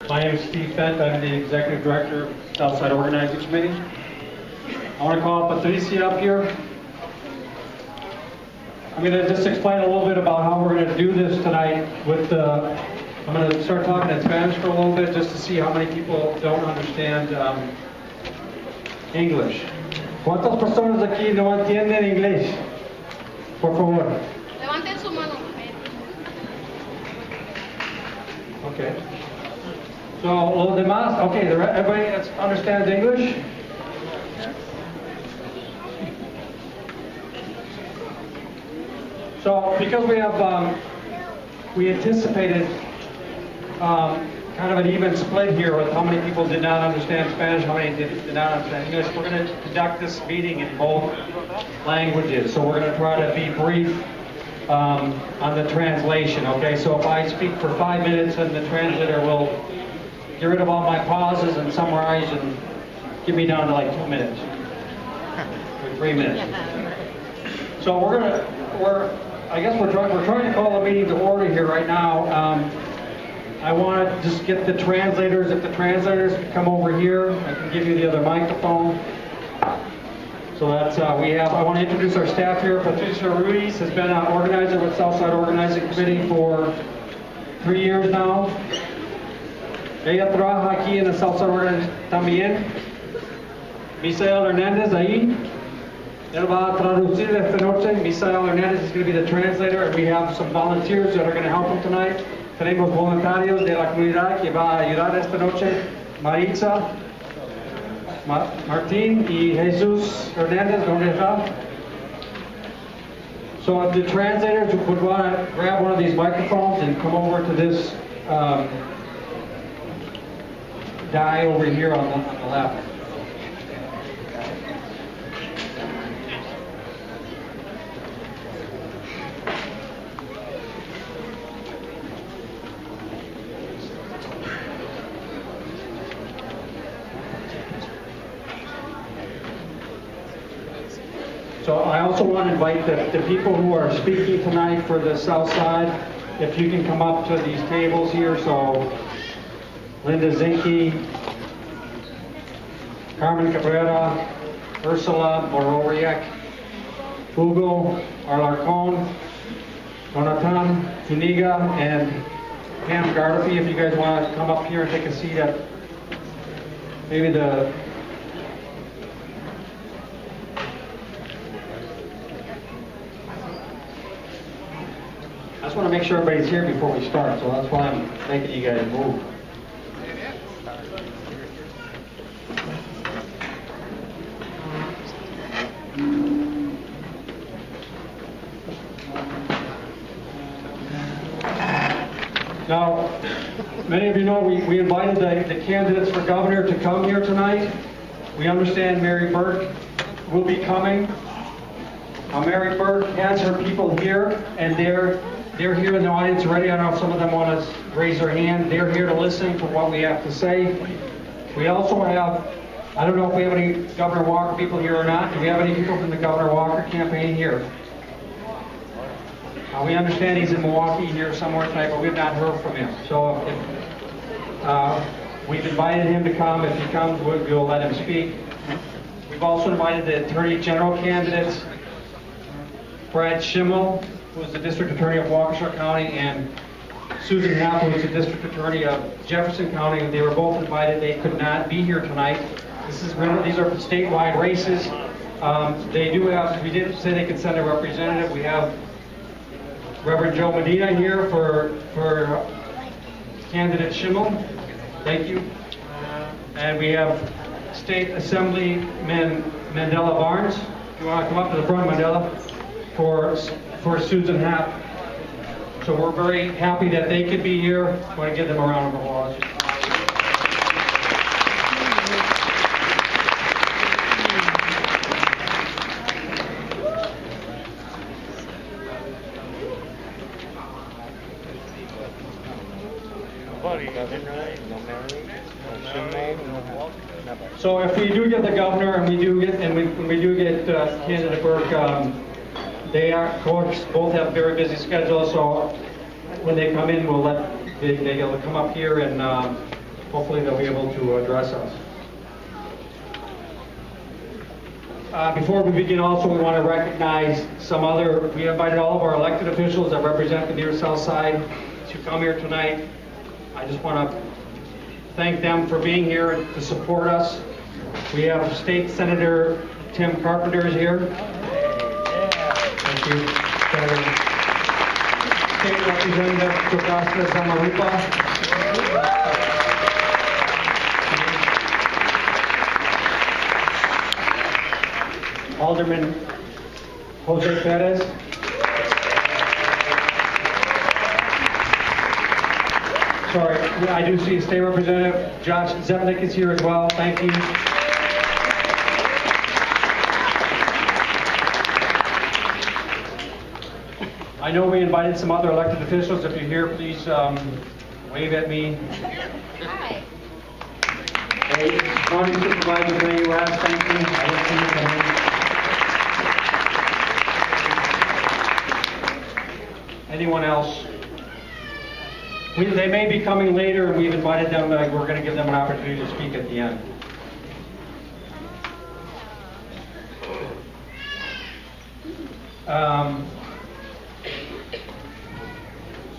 My name is Steve Fent. I'm the Executive Director of Southside Organizing Committee. I want to call Patricia up here. I'm going to just explain a little bit about how we're going to do this tonight. I'm going to start talking in Spanish for a little bit just to see how many people don't understand English. ¿Cuántas personas aquí no entienden inglés? Por favor. Levanten su mano. Okay. So, los demás, okay, everybody understands English? So, because we anticipated kind of an even split here with how many people did not understand Spanish, how many did not understand English, we're going to conduct this meeting in both languages. So we're going to try to be brief on the translation, okay? So if I speak for 5 minutes and the translator will get rid of all my pauses and summarize and get me down to like 2 minutes or 3 minutes. So I guess we're trying to call the meeting to order here right now. I want to just get the translators. If the translators could come over here, I can give you the other microphone. So that's I want to introduce our staff here. Patricia Ruiz has been an organizer with Southside Organizing Committee for 3 years now. Ella trabaja aquí en el Southside Organizing también. Misael Hernandez ahí. Él va a traducir esta noche. Misael Hernandez is going to be the translator, and we have some volunteers that are going to help him tonight. Tenemos voluntarios de la comunidad que va a ayudar esta noche. Maritza, Martín y Jesús Hernandez, ¿dónde está? So if the translators would want to grab one of these microphones and come over to this die over here on the left. So I also want to invite the people who are speaking tonight for the South Side, if you can come up to these tables here. So Linda Zinke, Carmen Cabrera, Ursula Bororiak, Hugo Alarcon, Jonathan Zuniga, and Pam Gardafi. If you guys want to come up here and take a seat at maybe the I just want to make sure everybody's here before we start, so that's why I'm making you guys move. Now, many of you know we invited the candidates for governor to come here tonight. We understand Mary Burke will be coming. Mary Burke has her people here, and they're here in the audience already. I don't know if some of them want to raise their hand. They're here to listen to what we have to say. We also have, I don't know if we have any Governor Walker people here or not. Do we have any people from the Governor Walker campaign here? We understand he's in Milwaukee here somewhere tonight, but we've not heard from him. So we've invited him to come. If he comes, we'll let him speak. We've also invited the Attorney General candidates, Brad Schimmel, who is the District Attorney of Waukesha County, and Susan Happ, who is the District Attorney of Jefferson County. They were both invited. They could not be here tonight. These are statewide races. They do have, we did say they could send a representative. We have Reverend Joe Medina here for candidate Schimmel. Thank you. And we have State Assemblyman Mandela Barnes. If you want to come up to the front, Mandela, for Susan Happ. So we're very happy that they could be here. I want to give them a round of applause. So if we do get the governor, and when we do get candidate Burke, they are, of course, both have very busy schedules. So when they come in, they'll come up here and hopefully they'll be able to address us. Before we begin, also, we want to recognize we invited all of our elected officials that represent the near South Side to come here tonight. I just want to thank them for being here and to support us. We have State Senator Tim Carpenter is here. Thank you, Senator. State Representative Jocasta Samarupa. Alderman Jose Perez. Sorry, I do see State Representative Josh Zepnick is here as well. Thank you. I know we invited some other elected officials. If you're here, please wave at me. Hi. Hey, County Supervisor from the U.S., thank you. I didn't see you coming. Anyone else? They may be coming later, and we've invited them. We're going to give them an opportunity to speak at the end.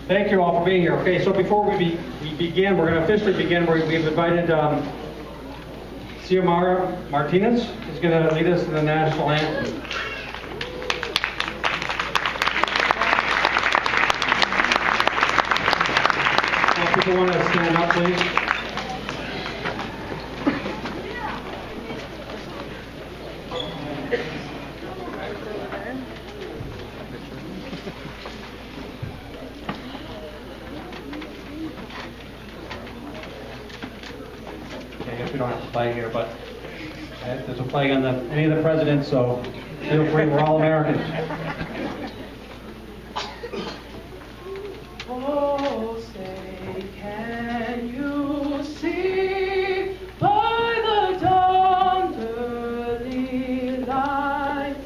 Thank you all for being here. Okay, so before we begin, we're going to officially begin. We've invited Xiomara Martinez, who's going to lead us in the national anthem. If you want to stand up, please. Okay, I guess we don't have to flag here, but there's a flag on any of the presidents, so feel free. We're all Americans. Oh, say, can you see by the dawn's early light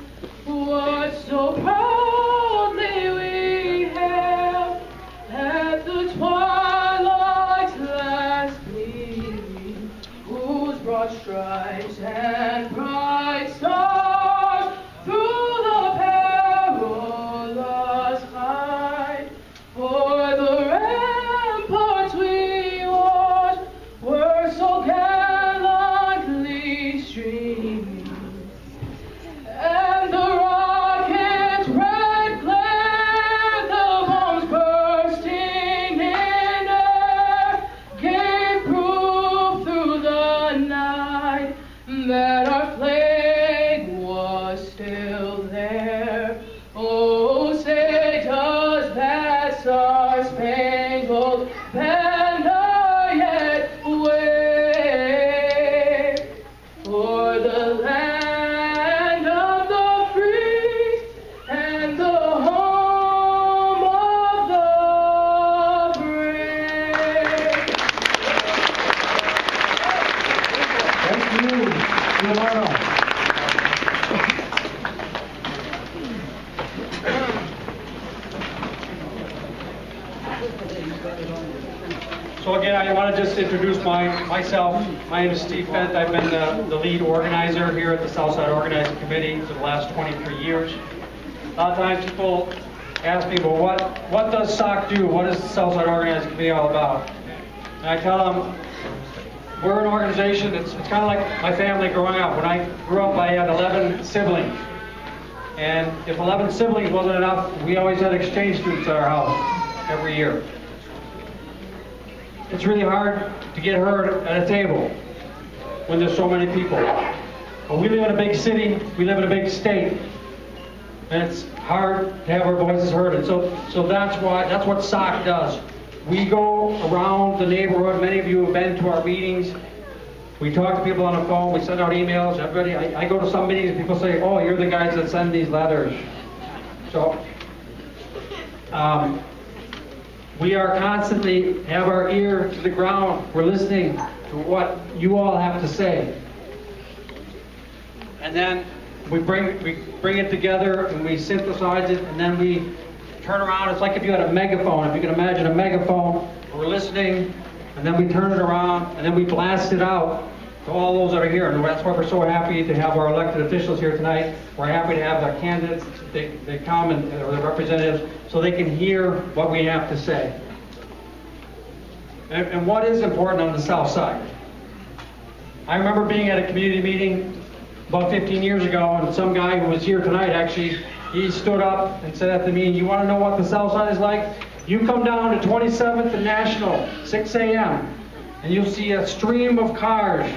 what so proudly we hailed at the twilight's last gleaming, whose broad stripes and bright stars through the perilous height for the ramparts we watched were so gallantly streaming, and the rocket's red glare, the bombs bursting in air, gave proof through the night that our flag was still there. Oh, say does that star-spangled banner yet wave for the land of the free and the home of the brave? Thank you, Xiomara. So again, I want to just introduce myself. My name is Steve Fent. I've been the lead organizer here at the Southside Organizing Committee for the last 23 years. A lot of times people ask me, well, what does SOC do? What is the Southside Organizing Committee all about? And I tell them, we're an organization, it's kind of like my family growing up. When I grew up, I had 11 siblings. And if 11 siblings wasn't enough, we always had exchange students at our house every year. It's really hard to get heard at a table when there's so many people. But we live in a big city, we live in a big state, and it's hard to have our voices heard. And so that's what SOC does. We go around the neighborhood. Many of you have been to our meetings. We talk to people on the phone. We send out emails. Everybody, I go to some meetings and people say, "Oh, you're the guys that send these letters." So we are constantly have our ear to the ground. We're listening to what you all have to say, and then we bring it together and we synthesize it, and then we turn around. It's like if you had a megaphone. If you can imagine a megaphone, we're listening, and then we turn it around, and then we blast it out to all those that are here. And that's why we're so happy to have our elected officials here tonight. We're happy to have our candidates, they come, and or the representatives, so they can hear what we have to say. And what is important on the south side? I remember being at a community meeting about 15 years ago, and some guy who was here tonight, actually, he stood up and said at the meeting, you want to know what the south side is like? You come down to 27th and National, 6 a.m., and you'll see a stream of cars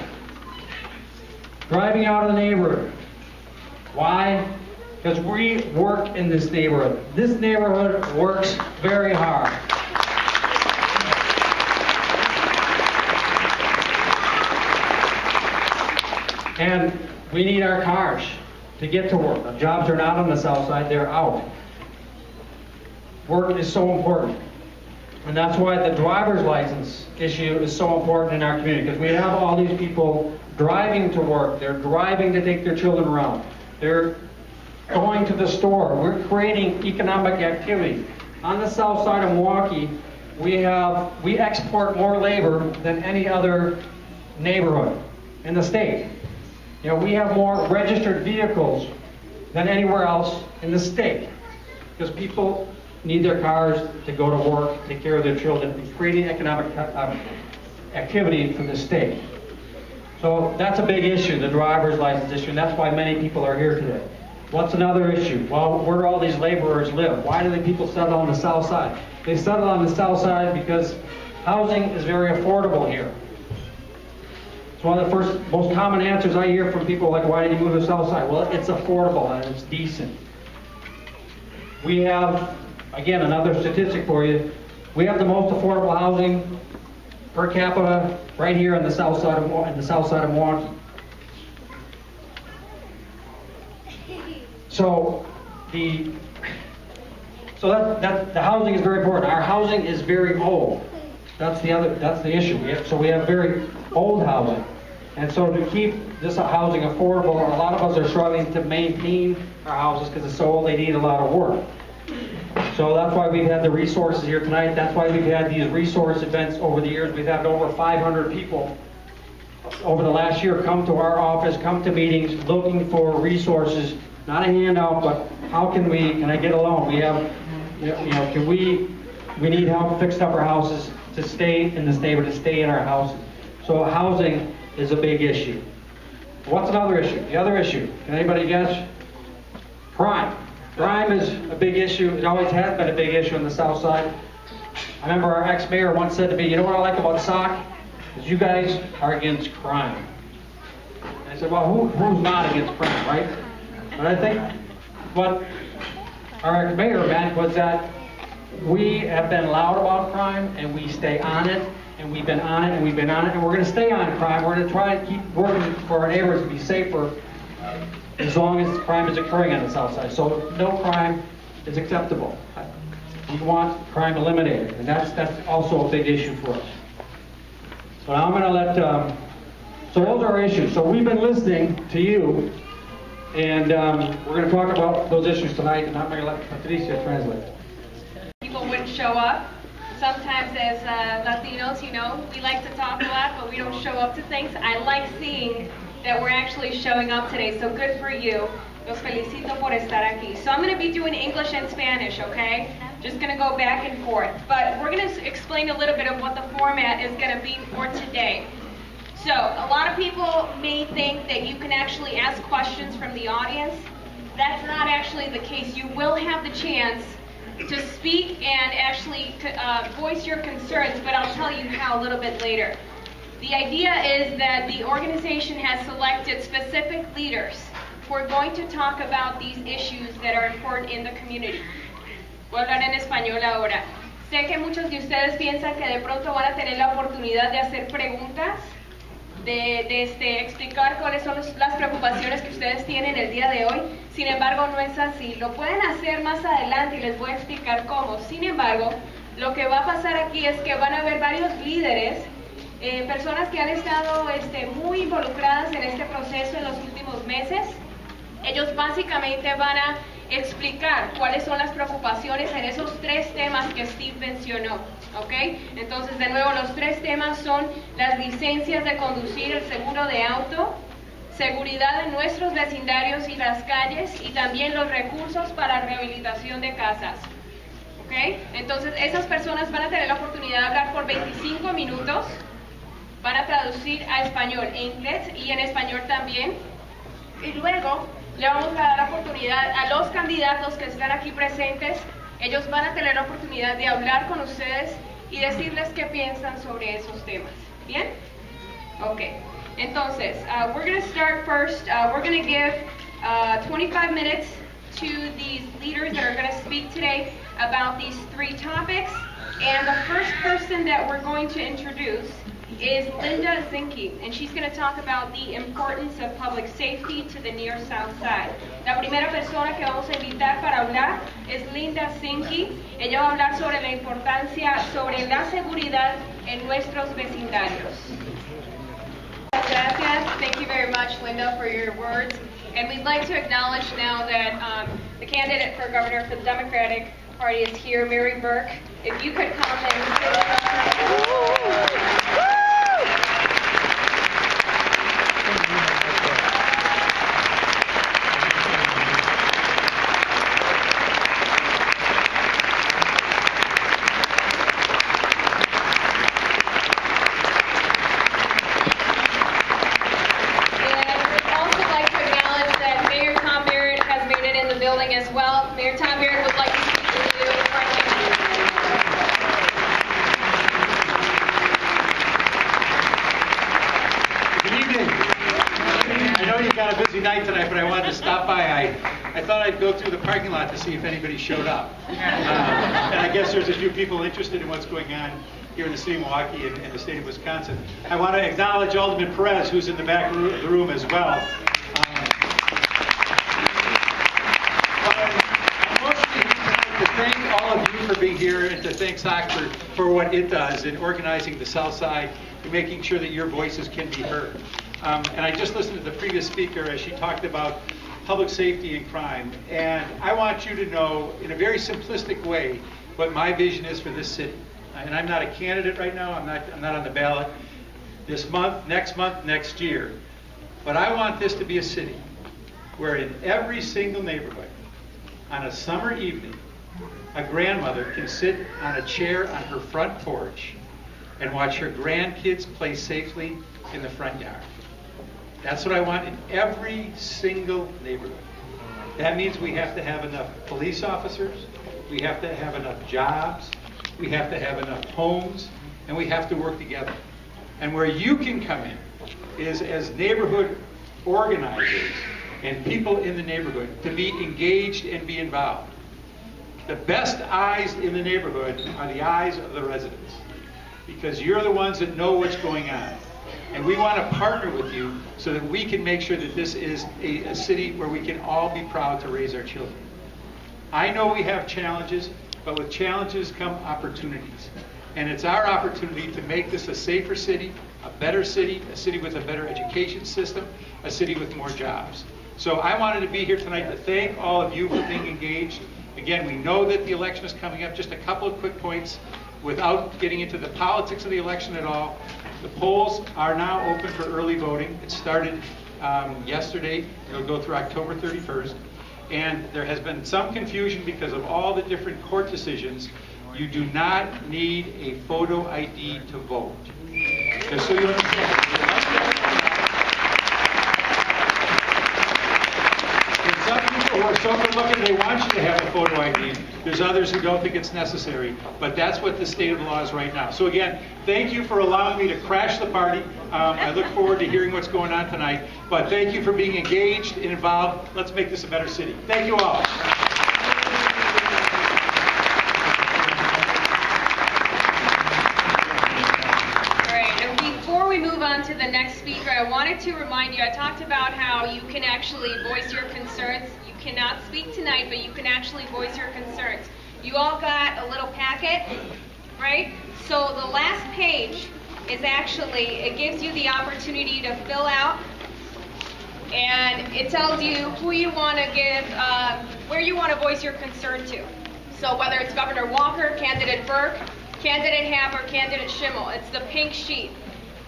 driving out of the neighborhood. Why? Because we work in this neighborhood. This neighborhood works very hard. And we need our cars to get to work. The jobs are not on the south side, they're out. Work is so important. And that's why the driver's license issue is so important in our community, because we have all these people driving to work. They're driving to take their children around. They're going to the store. We're creating economic activity. On the south side of Milwaukee, we export more labor than any other neighborhood in the state. You know, we have more registered vehicles than anywhere else in the state, because people need their cars to go to work, take care of their children, and creating economic activity for the state. So that's a big issue, the driver's license issue, and that's why many people are here today. What's another issue? Well, where do all these laborers live? Why do the people settle on the south side? They settle on the south side because housing is very affordable here. It's one of the first, most common answers I hear from people, like, why did you move to the south side? Well, it's affordable and it's decent. We have, again, another statistic for you. We have the most affordable housing per capita right here on the south side of Milwaukee. So the housing is very important. Our housing is very old. That's the issue. We have very old housing. And so to keep this housing affordable, a lot of us are struggling to maintain our houses because it's so old, they need a lot of work. So that's why we've had the resources here tonight. That's why we've had these resource events over the years. We've had over 500 people over the last year come to our office, come to meetings, looking for resources, not a handout, but how can I get a loan? We have, we need help fixing up our houses to stay in this neighborhood, to stay in our houses. So housing is a big issue. What's another issue? The other issue, can anybody guess? Crime. Crime is a big issue. It always has been a big issue on the south side. I remember our ex-mayor once said to me, you know what I like about SOC? Is you guys are against crime. And I said, well, who's not against crime, right? But I think what our ex-mayor meant was that we have been loud about crime, and we stay on it, and we've been on it, and we've been on it, and we're going to stay on crime. We're going to try and keep working for our neighbors to be safer as long as crime is occurring on the south side. So no crime is acceptable. We want crime eliminated, and that's also a big issue for us. So now I'm going to let, so those are our issues. So we've been listening to you, and we're going to talk about those issues tonight, and I'm going to let Patricia translate. People wouldn't show up. Sometimes as Latinos, we like to talk a lot, but we don't show up to things. I like seeing that we're actually showing up today, so good for you. Los felicito por estar aquí. So I'm going to be doing English and Spanish, okay? Just going to go back and forth. But we're going to explain a little bit of what the format is going to be for today. So a lot of people may think that you can actually ask questions from the audience. That's not actually the case. You will have the chance to speak and actually voice your concerns, but I'll tell you how a little bit later. The idea is that the organization has selected specific leaders who are going to talk about these issues that are important in the community. Voy a hablar en español ahora. Sé que muchos de ustedes piensan que de pronto van a tener la oportunidad de hacer preguntas, de explicar cuáles son las preocupaciones que ustedes tienen el día de hoy. Sin embargo, no es así. Lo pueden hacer más adelante y les voy a explicar cómo. Sin embargo, lo que va a pasar aquí es que van a haber varios líderes, personas que han estado muy involucradas en este proceso en los últimos meses. Ellos básicamente van a explicar cuáles son las preocupaciones en esos tres temas que Steve mencionó. ¿ok? Entonces, de nuevo, los tres temas son las licencias de conducir, el seguro de auto, seguridad en nuestros vecindarios y las calles, y también los recursos para rehabilitación de casas. ¿Ok? Entonces, esas personas van a tener la oportunidad de hablar por 25 minutos, van a traducir a español, e inglés y en español también, y luego le vamos a dar la oportunidad a los candidatos que están aquí presentes. Ellos van a tener la oportunidad de hablar con ustedes y decirles qué piensan sobre esos temas. ¿Bien? Ok. Entonces, we're going to start first. We're going to give 25 minutes to these leaders that are going to speak today about these three topics. And the first person that we're going to introduce is Linda Zinke, and she's going to talk about the importance of public safety to the near south side. La primera persona que vamos a invitar para hablar es Linda Zinke. Ella va a hablar sobre la importancia sobre la seguridad en nuestros vecindarios. Gracias. Thank you very much, Linda, for your words. And we'd like to acknowledge now that the candidate for governor for the Democratic Party is here, Mary Burke. If you could come and say that. As well. Mayor Tom Burke would like to speak with you. Good evening. I know you've got a busy night tonight, but I wanted to stop by. I thought I'd go through the parking lot to see if anybody showed up. And I guess there's a few people interested in what's going on here in the city of Milwaukee and the state of Wisconsin. I want to acknowledge Alderman Perez, who's in the back of the room as well. Thank all of you for being here, and to thank SOC for what it does in organizing the South Side and making sure that your voices can be heard. And I just listened to the previous speaker as she talked about public safety and crime. And I want you to know in a very simplistic way what my vision is for this city. And I'm not a candidate right now. I'm not on the ballot this month, next year. But I want this to be a city where in every single neighborhood on a summer evening, a grandmother can sit on a chair on her front porch and watch her grandkids play safely in the front yard. That's what I want in every single neighborhood. That means we have to have enough police officers, we have to have enough jobs, we have to have enough homes, and we have to work together. And where you can come in is as neighborhood organizers and people in the neighborhood to be engaged and be involved. The best eyes in the neighborhood are the eyes of the residents, because you're the ones that know what's going on. And we want to partner with you so that we can make sure that this is a city where we can all be proud to raise our children. I know we have challenges, but with challenges come opportunities. And it's our opportunity to make this a safer city, a better city, a city with a better education system, a city with more jobs. So I wanted to be here tonight to thank all of you for being engaged. Again, we know that the election is coming up. Just a couple of quick points without getting into the politics of the election at all. The polls are now open for early voting. It started yesterday. It'll go through October 31st. And there has been some confusion because of all the different court decisions. You do not need a photo ID to vote. Just so you understand. Some people who are so good looking, they want you to have a photo ID. There's others who don't think it's necessary, but that's what the state of the law is right now. So again, thank you for allowing me to crash the party. I look forward to hearing what's going on tonight, but thank you for being engaged and involved. Let's make this a better city. Thank you all. Before we move on to the next speaker, I wanted to remind you, I talked about how you can actually voice your concerns. You cannot speak tonight, but you can actually voice your concerns. You all got a little packet, right? So the last page is actually, it gives you the opportunity to fill out, and it tells you who you want to give, where you want to voice your concern to. So whether it's Governor Walker, candidate Burke, candidate Ham or candidate Schimmel. It's the pink sheet.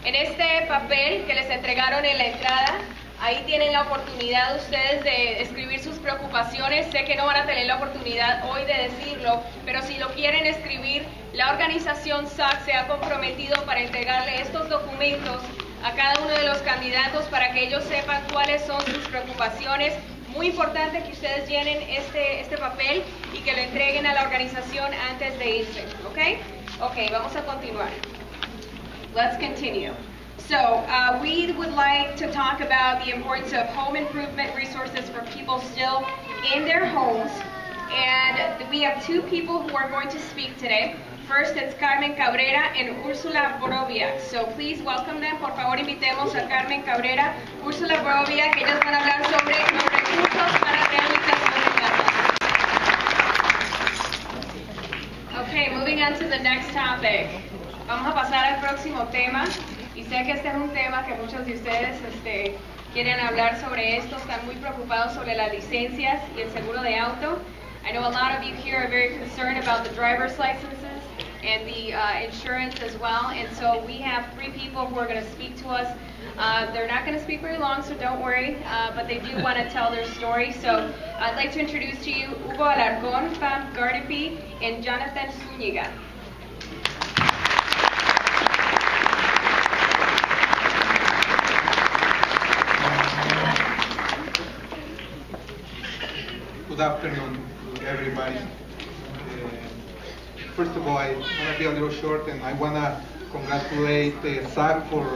En este papel que les entregaron en la entrada, ahí tienen la oportunidad ustedes de escribir sus preocupaciones. Sé que no van a tener la oportunidad hoy de decirlo, pero si lo quieren escribir, la organización SOC se ha comprometido para entregarle estos documentos a cada uno de los candidatos para que ellos sepan cuáles son sus preocupaciones. Muy importante que ustedes llenen este papel y que lo entreguen a la organización antes de irse, ¿ok? Ok, vamos a continuar. Let's continue. So, we would like to talk about the importance of home improvement resources for people still in their homes. And we have two people who are going to speak today. First, it's Carmen Cabrera and Ursula Boroviak. So please welcome them. Por favor, invitemos a Carmen Cabrera, Ursula Boroviak, que ellas van a hablar sobre los recursos para rehabilitación de casas. Okay, moving on to the next topic. Vamos a pasar al próximo tema. Y sé que este es un tema que muchos de ustedes quieren hablar sobre esto. Están muy preocupados sobre las licencias y el seguro de auto. I know a lot of you here are very concerned about the driver's licenses and the insurance as well. And so we have three people who are going to speak to us. They're not going to speak very long, so don't worry, but they do want to tell their story. So I'd like to introduce to you Hugo Alarcón, Pam Gardipi, and Jonathan Zúñiga. Good afternoon, everybody. First of all, I want to be a little short, and I want to congratulate SOC for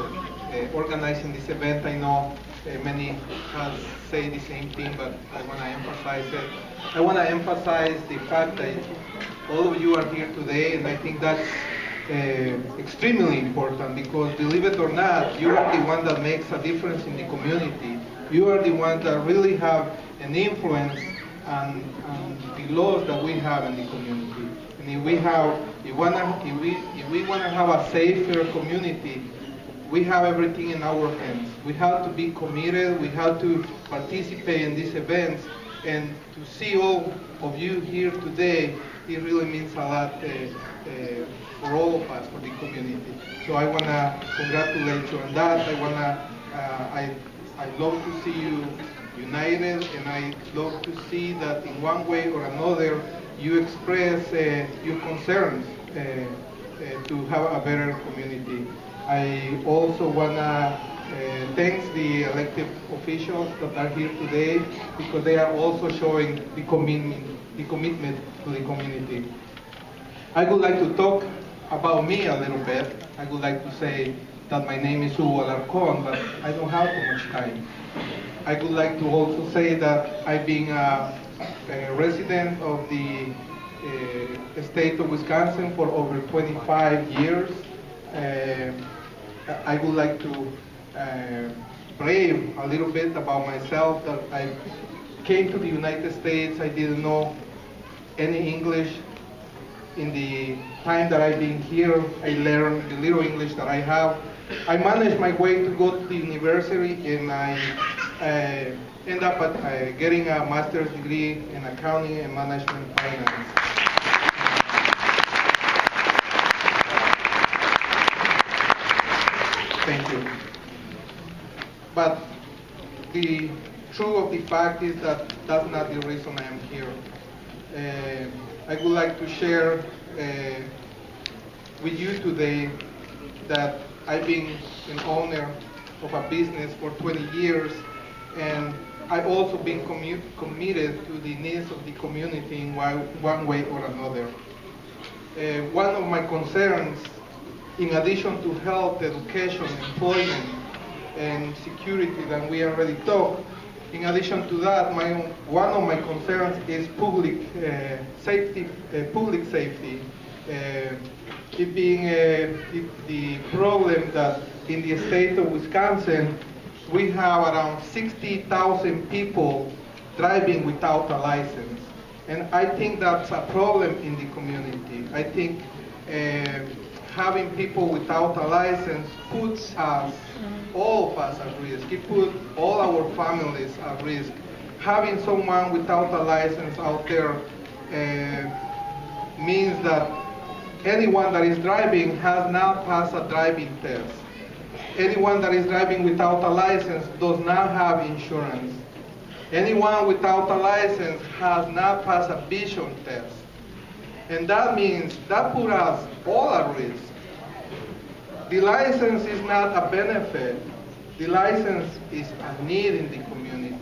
organizing this event. I know many have said the same thing, but I want to emphasize it. I want to emphasize the fact that all of you are here today, and I think that's extremely important because, believe it or not, you are the one that makes a difference in the community. You are the ones that really have an influence and the laws that we have in the community. And if we want to have a safer community, we have everything in our hands. We have to be committed. We have to participate in these events. And to see all of you here today, it really means a lot for all of us, for the community. So I want to congratulate you on that. I love to see you united, and I love to see that in one way or another you express your concerns to have a better community. I also want to thank the elected officials that are here today because they are also showing the commitment to the community. I would like to talk about me a little bit. I would like to say that my name is Hugo Alarcón, but I don't have too much time. I would like to also say that I've been a resident of the state of Wisconsin for over 25 years. I would like to brave a little bit about myself, that I came to the United States. I didn't know any English. In the time that I've been here, I learned the little English that I have. I managed my way to go to the university, and I end up at getting a master's degree in accounting and management finance. Thank you. But the truth of the fact is that that's not the reason I am here. I would like to share with you today that I've been an owner of a business for 20 years, and I've also been committed to the needs of the community in one way or another. One of my concerns, in addition to health, education, employment, and security that we already talked, in addition to that, one of my concerns is public safety. It being the problem that in the state of Wisconsin, we have around 60,000 people driving without a license. And I think that's a problem in the community. I think having people without a license puts us, all of us at risk. It puts all our families at risk. Having someone without a license out there means that anyone that is driving has not passed a driving test. Anyone that is driving without a license does not have insurance. Anyone without a license has not passed a vision test. And that means that puts us all at risk. The license is not a benefit. The license is a need in the community.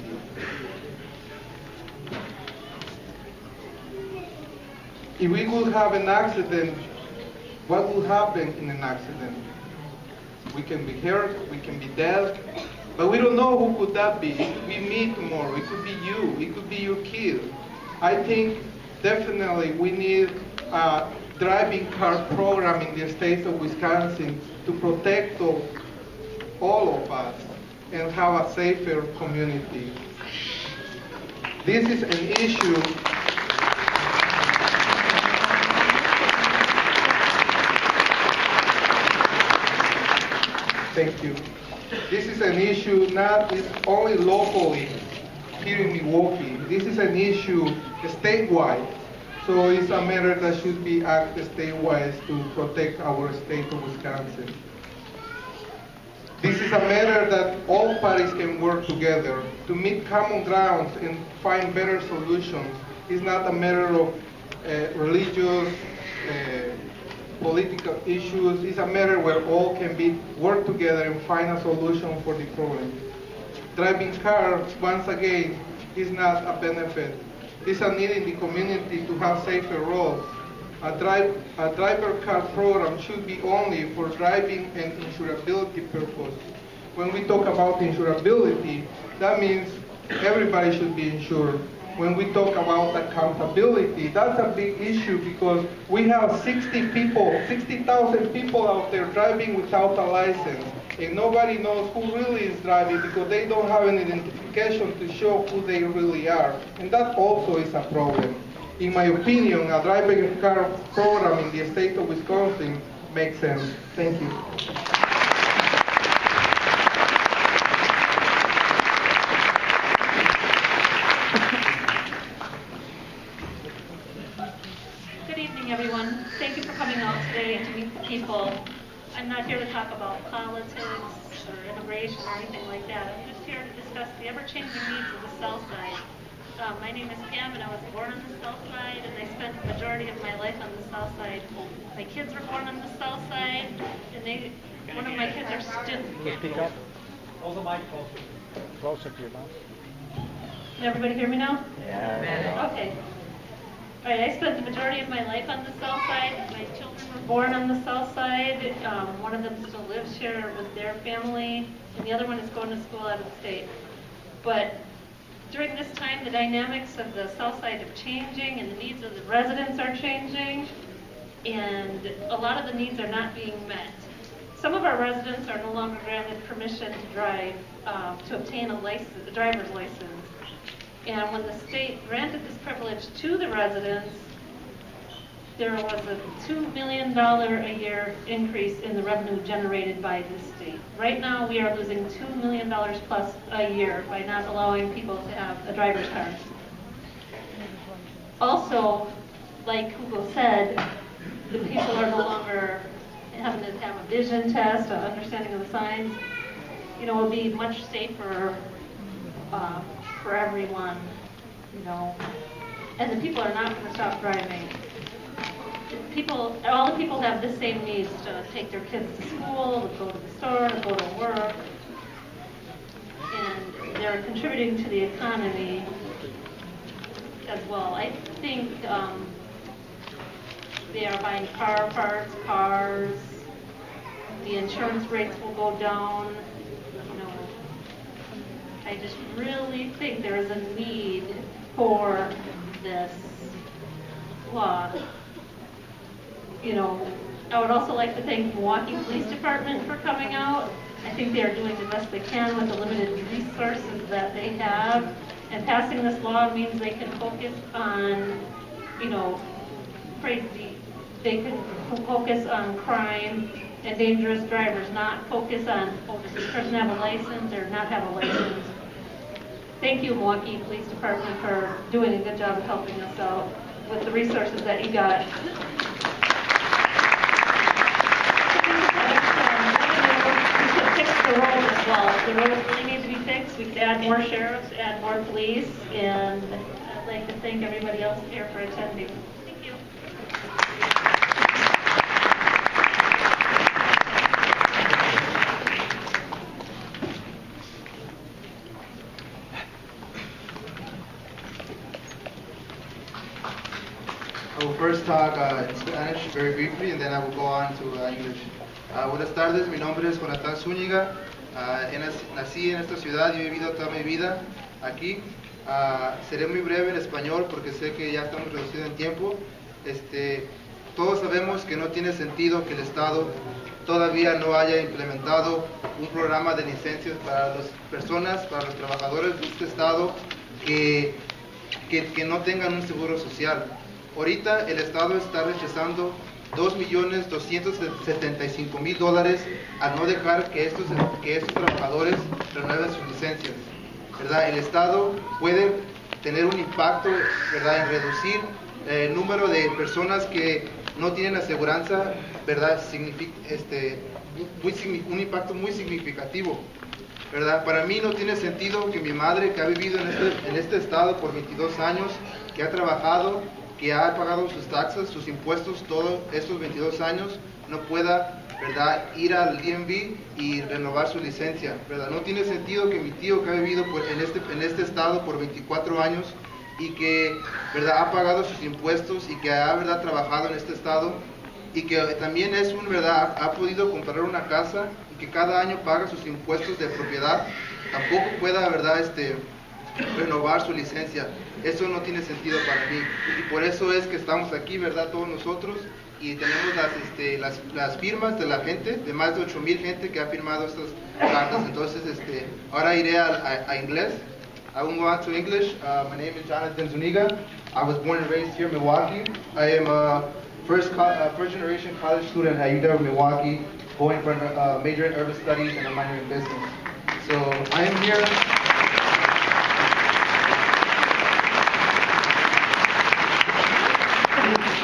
If we could have an accident, what will happen in an accident? We can be hurt, we can be dead, but we don't know who could that be. It could be me tomorrow, it could be you, it could be your kid. I think definitely we need a driving car program in the state of Wisconsin to protect all of us and have a safer community. This is an issue Thank you. This is an issue not only locally here in Milwaukee. This is an issue statewide. So it's a matter that should be acted statewide to protect our state of Wisconsin. This is a matter that all parties can work together to meet common grounds and find better solutions. It's not a matter of religious, political issues. It's a matter where all can work together and find a solution for the problem. Driving cars, once again, is not a benefit. It's a need in the community to have safer roads. A driver car program should be only for driving and insurability purpose. When we talk about insurability, that means everybody should be insured. When we talk about accountability, that's a big issue because we have 60,000 people out there driving without a license. And nobody knows who really is driving because they don't have an identification to show who they really are. And that also is a problem. In my opinion, a driving car program in the state of Wisconsin makes sense. Thank you. Good evening, everyone. Thank you for coming out today to meet the people. I'm not here to talk about politics or immigration or anything like that. I'm just here to discuss the ever-changing needs of the South Side. My name is Pam, and I was born on the South Side, and I spent the majority of my life on the South Side. My kids were born on the South Side, and one of my kids are still... Speak up. Hold the mic closer to your mouth. Can everybody hear me now? Yeah. Okay. All right, I spent the majority of my life on the South Side. My children were born on the South Side. One of them still lives here with their family, and the other one is going to school out of state. But during this time, the dynamics of the South Side are changing, and the needs of the residents are changing, and a lot of the needs are not being met. Some of our residents are no longer granted permission to drive, to obtain a driver's license. And when the state granted this privilege to the residents, there was a $2 million a year increase in the revenue generated by this state. Right now, we are losing $2 million plus a year by not allowing people to have a driver's card. Also, like Hugo said, the people are no longer having to have a vision test, an understanding of the signs. You know, it'll be much safer for everyone, you know. And the people are not going to stop driving. All the people have the same needs to take their kids to school, to go to the store, to go to work. And they're contributing to the economy as well. I think they are buying car parts, cars. The insurance rates will go down. You know, I just really think there is a need for this law. You know, I would also like to thank Milwaukee Police Department for coming out. I think they are doing the best they can with the limited resources that they have. And passing this law means they can focus on, you know, they can focus on crime and dangerous drivers, not focus on, oh, does this person have a license or not have a license. Thank you, Milwaukee Police Department, for doing a good job of helping us out with the resources that you got. the roads really need to be fixed. We could add more sheriffs, add more police, and I'd like to thank everybody else here for attending. Thank you. I will first talk in Spanish very briefly, and then I will go on to English. Buenas tardes, mi nombre es Jonathan Zúñiga. Nací en esta ciudad y he vivido toda mi vida aquí. Seré muy breve en español porque sé que ya estamos reducidos en tiempo. Todos sabemos que no tiene sentido que el Estado todavía no haya implementado un programa de licencias para las personas, para los trabajadores de este Estado que no tengan un seguro social. Ahorita el Estado está rechazando $2.275.000 al no dejar que estos trabajadores renueven sus licencias, ¿verdad? El Estado puede tener un impacto, ¿verdad?, en reducir el número de personas que no tienen aseguranza, ¿verdad?, un impacto muy significativo, ¿verdad? Para mí no tiene sentido que mi madre, que ha vivido en este Estado por 22 años, que ha trabajado, que ha pagado sus taxas, sus impuestos todos estos 22 años, no pueda, ¿verdad?, ir al DMV y renovar su licencia, ¿verdad? No tiene sentido que mi tío, que ha vivido en este Estado por 24 años y que, ¿verdad?, ha pagado sus impuestos y que ha, ¿verdad?, trabajado en este Estado y que también ¿verdad?, ha podido comprar una casa y que cada año paga sus impuestos de propiedad, tampoco pueda, ¿verdad?, renovar su licencia. Eso no tiene sentido para mí y por eso es que estamos aquí, ¿verdad?, todos nosotros, y tenemos las firmas de la gente, de más de 8,000 gente que ha firmado estas cartas. Entonces, ahora iré a inglés. I will go on to English. My name is Jonathan Zuniga. I was born and raised here in Milwaukee. I am a first generation college student at UW Milwaukee, going for a major in urban studies and a minor in business. So I am here.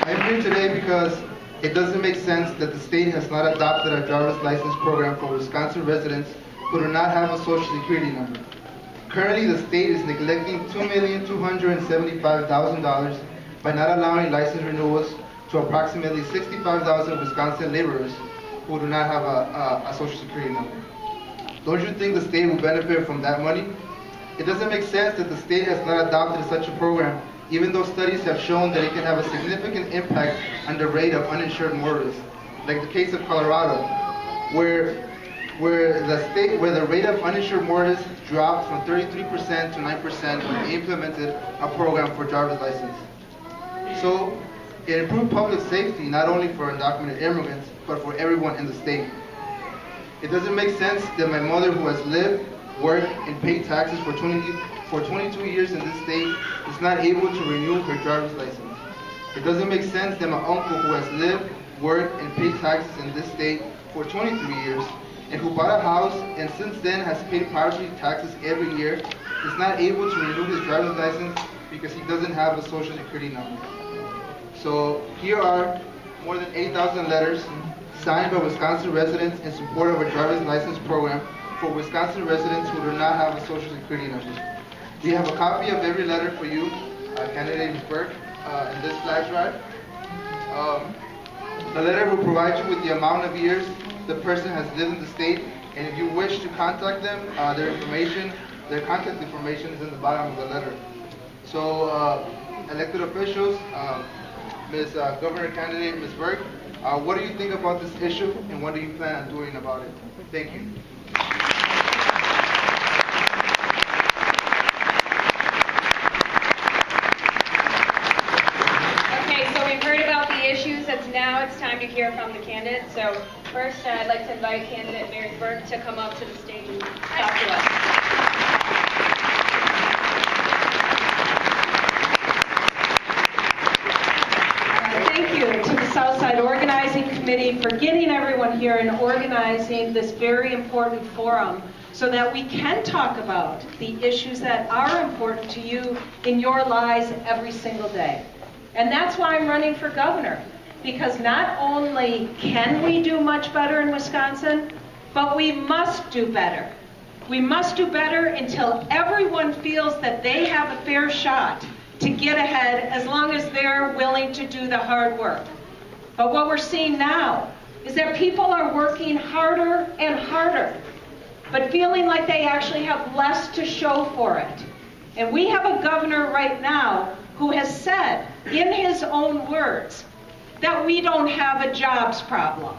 I'm here today because it doesn't make sense that the state has not adopted a driver's license program for Wisconsin residents who do not have a social security number. Currently, the state is neglecting $2,275,000 by not allowing license renewals to approximately 65,000 Wisconsin laborers who do not have a social security number. Don't you think the state will benefit from that money? It doesn't make sense that the state has not adopted such a program, even though studies have shown that it can have a significant impact on the rate of uninsured motorists, like the case of Colorado, where the rate of uninsured motorists dropped from 33% to 9% when they implemented a program for driver's license. So it improved public safety not only for undocumented immigrants, but for everyone in the state. It doesn't make sense that my mother, who has lived, worked, and paid taxes for 22 years in this state, is not able to renew her driver's license. It doesn't make sense that my uncle, who has lived, worked, and paid taxes in this state for 23 years, and who bought a house and since then has paid property taxes every year, is not able to renew his driver's license because he doesn't have a social security number. So here are more than 8,000 letters signed by Wisconsin residents in support of a driver's license program for Wisconsin residents who do not have a social security number. We have a copy of every letter for you, candidate Burke, in this flash drive. The letter will provide you with the amount of years the person has lived in the state, and if you wish to contact them, their contact information is in the bottom of the letter. So, elected officials, Governor candidate Ms. Burke, what do you think about this issue, and what do you plan on doing about it? Thank you. Issues. Now it's time to hear from the candidates. So first, I'd like to invite candidate Mary Burke to come up to the stage and talk to us. Thank you to the Southside Organizing Committee for getting everyone here and organizing this very important forum so that we can talk about the issues that are important to you in your lives every single day. And that's why I'm running for governor, because not only can we do much better in Wisconsin, but we must do better. We must do better until everyone feels that they have a fair shot to get ahead as long as they're willing to do the hard work. But what we're seeing now is that people are working harder and harder, but feeling like they actually have less to show for it. And we have a governor right now who has said, in his own words, that we don't have a jobs problem.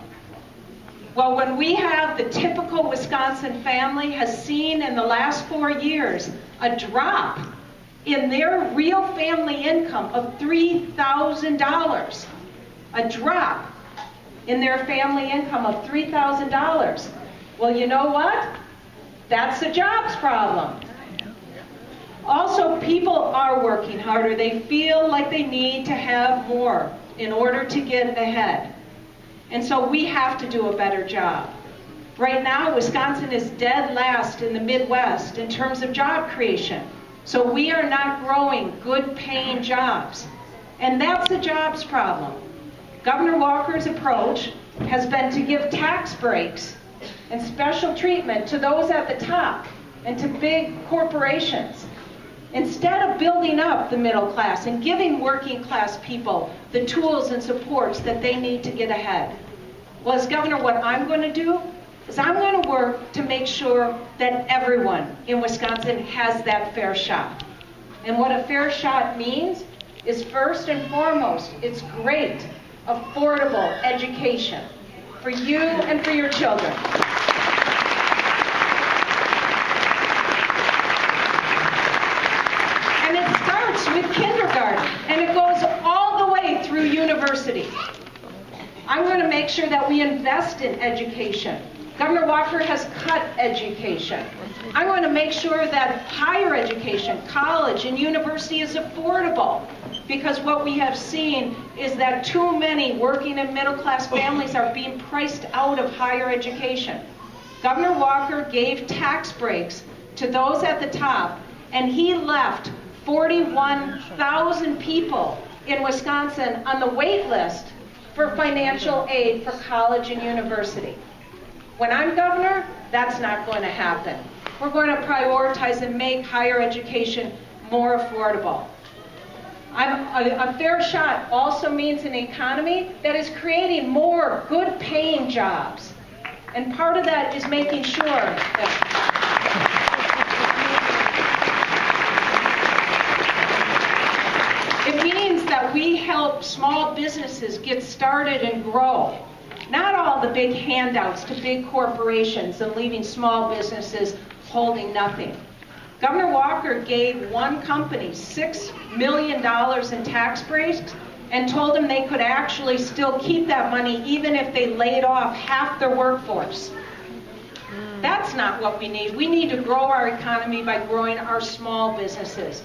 Well, when we have the typical Wisconsin family has seen in the last 4 years a drop in their real family income of $3,000, a drop in their family income of $3,000. Well, you know what? That's a jobs problem. Also, people are working harder. They feel like they need to have more in order to get ahead. And so we have to do a better job. Right now, Wisconsin is dead last in the Midwest in terms of job creation. So we are not growing good-paying jobs. And that's a jobs problem. Governor Walker's approach has been to give tax breaks and special treatment to those at the top and to big corporations, instead of building up the middle class and giving working class people the tools and supports that they need to get ahead. Well, as governor, what I'm going to do is I'm going to work to make sure that everyone in Wisconsin has that fair shot. And what a fair shot means is, first and foremost, it's great, affordable education for you and for your children. And it starts with kindergarten, and it goes all the way through university. I'm going to make sure that we invest in education. Governor Walker has cut education. I'm going to make sure that higher education, college and university is affordable, because what we have seen is that too many working and middle class families are being priced out of higher education. Governor Walker gave tax breaks to those at the top, and he left 41,000 people in Wisconsin on the wait list for financial aid for college and university. When I'm governor, that's not going to happen. We're going to prioritize and make higher education more affordable. A fair shot also means an economy that is creating more good-paying jobs. And part of that is making sure that it means that we help small businesses get started and grow. Not all the big handouts to big corporations and leaving small businesses holding nothing. Governor Walker gave one company $6 million in tax breaks and told them they could actually still keep that money even if they laid off half their workforce. That's not what we need. We need to grow our economy by growing our small businesses.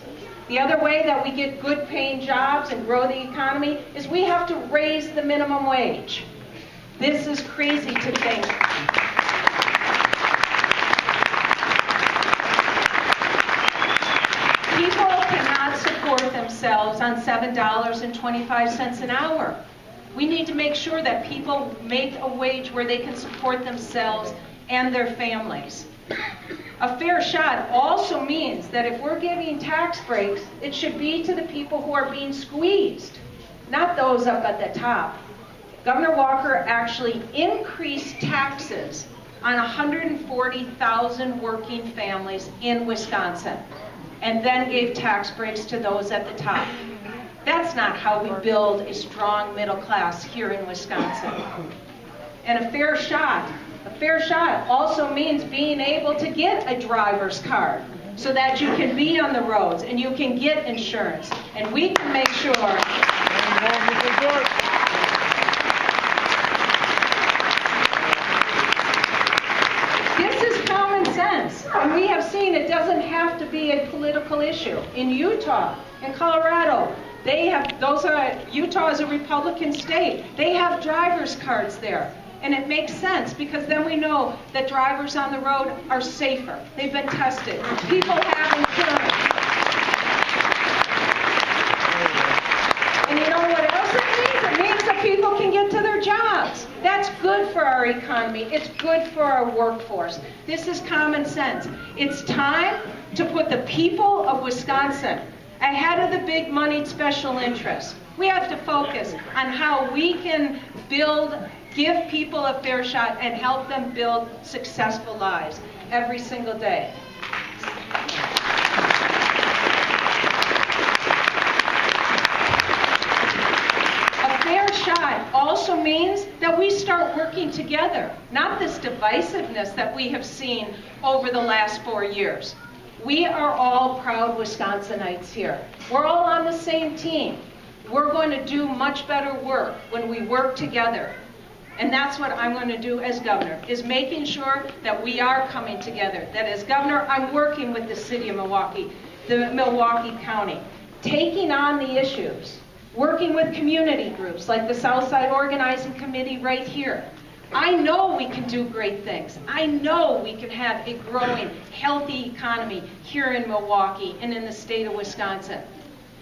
The other way that we get good paying jobs and grow the economy is we have to raise the minimum wage. This is crazy to think. People cannot support themselves on $7.25 an hour. We need to make sure that people make a wage where they can support themselves and their families. A fair shot also means that if we're giving tax breaks, it should be to the people who are being squeezed, not those up at the top. Governor Walker actually increased taxes on 140,000 working families in Wisconsin, and then gave tax breaks to those at the top. That's not how we build a strong middle class here in Wisconsin. And a fair shot also means being able to get a driver's card so that you can be on the roads and you can get insurance. And we can make sure this is common sense. And we have seen it doesn't have to be a political issue. In Utah, in Colorado, Utah is a Republican state. They have driver's cards there. And it makes sense because then we know that drivers on the road are safer. They've been tested. People have insurance. And you know what else it means? It means that people can get to their jobs. jobs. That's good for our economy. It's good for our workforce. This is common sense. It's time to put the people of Wisconsin ahead of the big moneyed special interests. We have to focus on how we can give people a fair shot and help them build successful lives every single day. A fair shot also means that we start working together, not this divisiveness that we have seen over the last 4 years. We are all proud Wisconsinites here. We're all on the same team. We're going to do much better work when we work together. And that's what I'm going to do as governor, is making sure that we are coming together. That as governor, I'm working with the city of Milwaukee, the Milwaukee County, taking on the issues, working with community groups like the Southside Organizing Committee right here. I know we can do great things. I know we can have a growing, healthy economy here in Milwaukee and in the state of Wisconsin.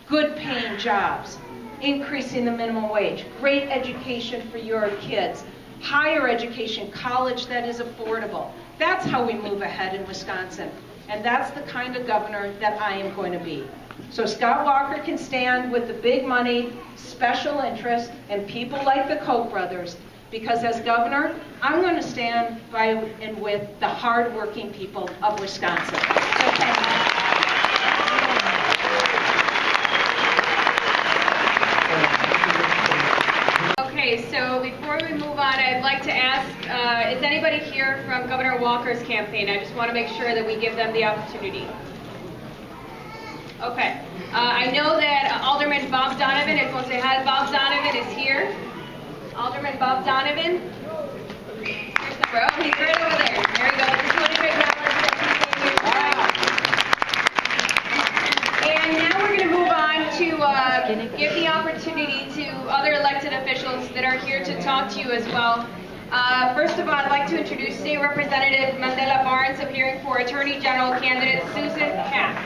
Good paying jobs, increasing the minimum wage, great education for your kids, higher education, college that is affordable. That's how we move ahead in Wisconsin. And that's the kind of governor that I am going to be. So Scott Walker can stand with the big money, special interests, and people like the Koch brothers, because as governor, I'm going to stand by and with the hard-working people of Wisconsin. So thank you. Okay, so before we move on, I'd like to ask, is anybody here from Governor Walker's campaign? I just want to make sure that we give them the opportunity. Okay. I know that Alderman Bob Donovan, if you want to say hi, Bob Donovan is here. Alderman Bob Donovan. Here's number. Oh, he's right over there. There you go. Just want to acknowledge that he's here. And now we're going to move on to give the opportunity to other elected officials that are here to talk to you as well. First of all, I'd like to introduce State Representative Mandela Barnes, appearing for Attorney General candidate Susan Happ.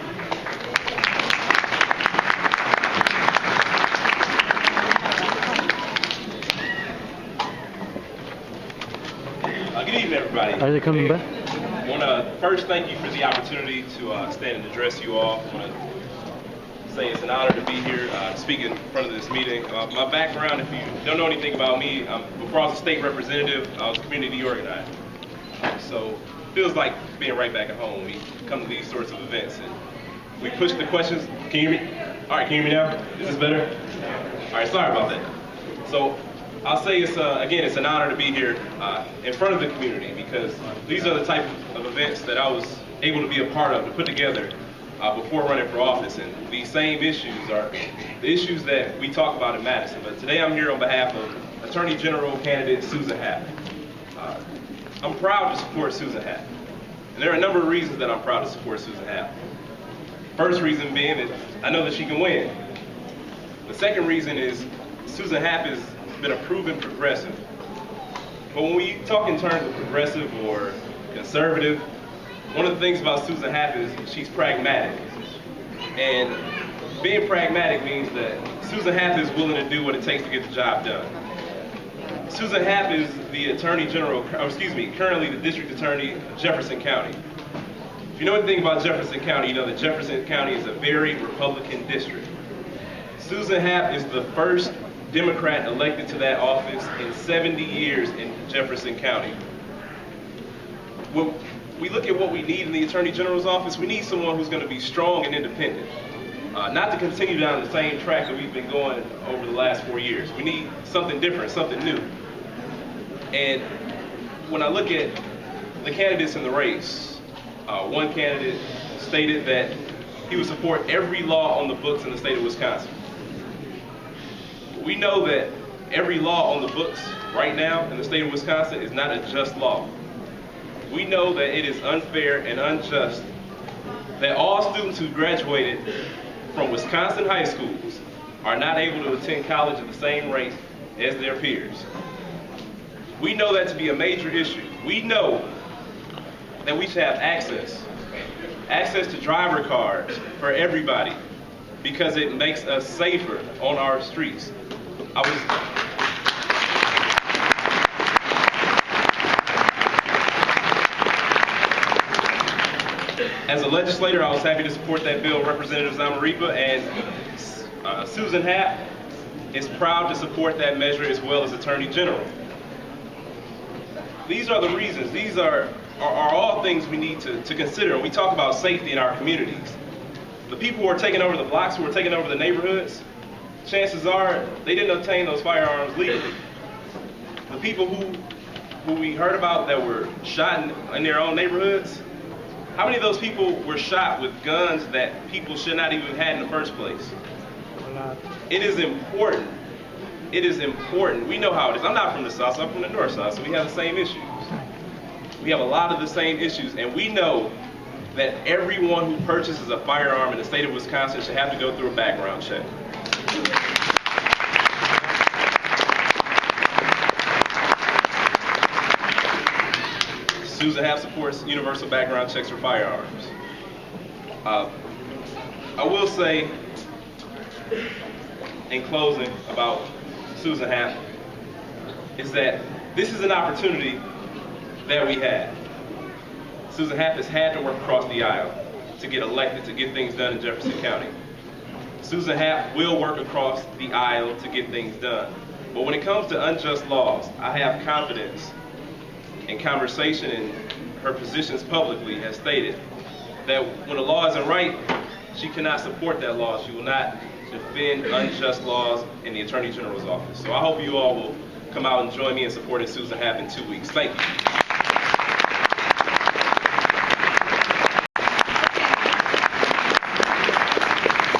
Good evening, everybody. Are they coming back? I want to first thank you for the opportunity to stand and address you all. I want to say it's an honor to be here to speak in front of this meeting. My background, if you don't know anything about me, before I was a state representative, I was a community organizer. So it feels like being right back at home. We come to these sorts of events and we push the questions. Can you hear me? All right, can you hear me now? Is this better? All right, sorry about that. So I'll say it's an honor to be here in front of the community, because these are the type of events that I was able to be a part of, to put together before running for office. And these same issues are the issues that we talk about in Madison. But today I'm here on behalf of Attorney General candidate Susan Happ. I'm proud to support Susan Happ. And there are a number of reasons that I'm proud to support Susan Happ. First reason being that I know that she can win. The second reason is Susan Happ has been a proven progressive. But when we talk in terms of progressive or conservative, one of the things about Susan Happ is she's pragmatic. And being pragmatic means that Susan Happ is willing to do what it takes to get the job done. Susan Happ is the Attorney General, currently the District Attorney of Jefferson County. If you know anything about Jefferson County, you know that Jefferson County is a very Republican district. Susan Happ is the first Democrat elected to that office in 70 years in Jefferson County. When we look at what we need in the Attorney General's office, we need someone who's going to be strong and independent. Not to continue down the same track that we've been going over the last 4 years. We need something different, something new. And when I look at the candidates in the race, one candidate stated that he would support every law on the books in the state of Wisconsin. We know that every law on the books right now in the state of Wisconsin is not a just law. We know that it is unfair and unjust that all students who graduated from Wisconsin high schools are not able to attend college at the same rate as their peers. We know that to be a major issue. We know that we should have access to driver cards for everybody, because it makes us safer on our streets. As a legislator, I was happy to support that bill. Representative Zamaripa and Susan Happ is proud to support that measure, as well as Attorney General. These are the reasons. These are all things we need to consider when we talk about safety in our communities. The people who are taking over the blocks, who are taking over the neighborhoods, chances are they didn't obtain those firearms legally. The people who we heard about that were shot in their own neighborhoods, how many of those people were shot with guns that people should not even have had in the first place? It is important. It is important. We know how it is. I'm not from the South, I'm from the North Side, so we have the same issues. We have a lot of the same issues, and we know that everyone who purchases a firearm in the state of Wisconsin should have to go through a background check. Susan Happ supports universal background checks for firearms. I will say, in closing, about Susan Happ, is that this is an opportunity that we have. Susan Happ has had to work across the aisle to get elected, to get things done in Jefferson County. Susan Happ will work across the aisle to get things done. But when it comes to unjust laws, I have confidence in conversation and her positions publicly has stated that when a law isn't right, she cannot support that law. She will not defend unjust laws in the Attorney General's office. So I hope you all will come out and join me in supporting Susan Happ in 2 weeks. Thank you.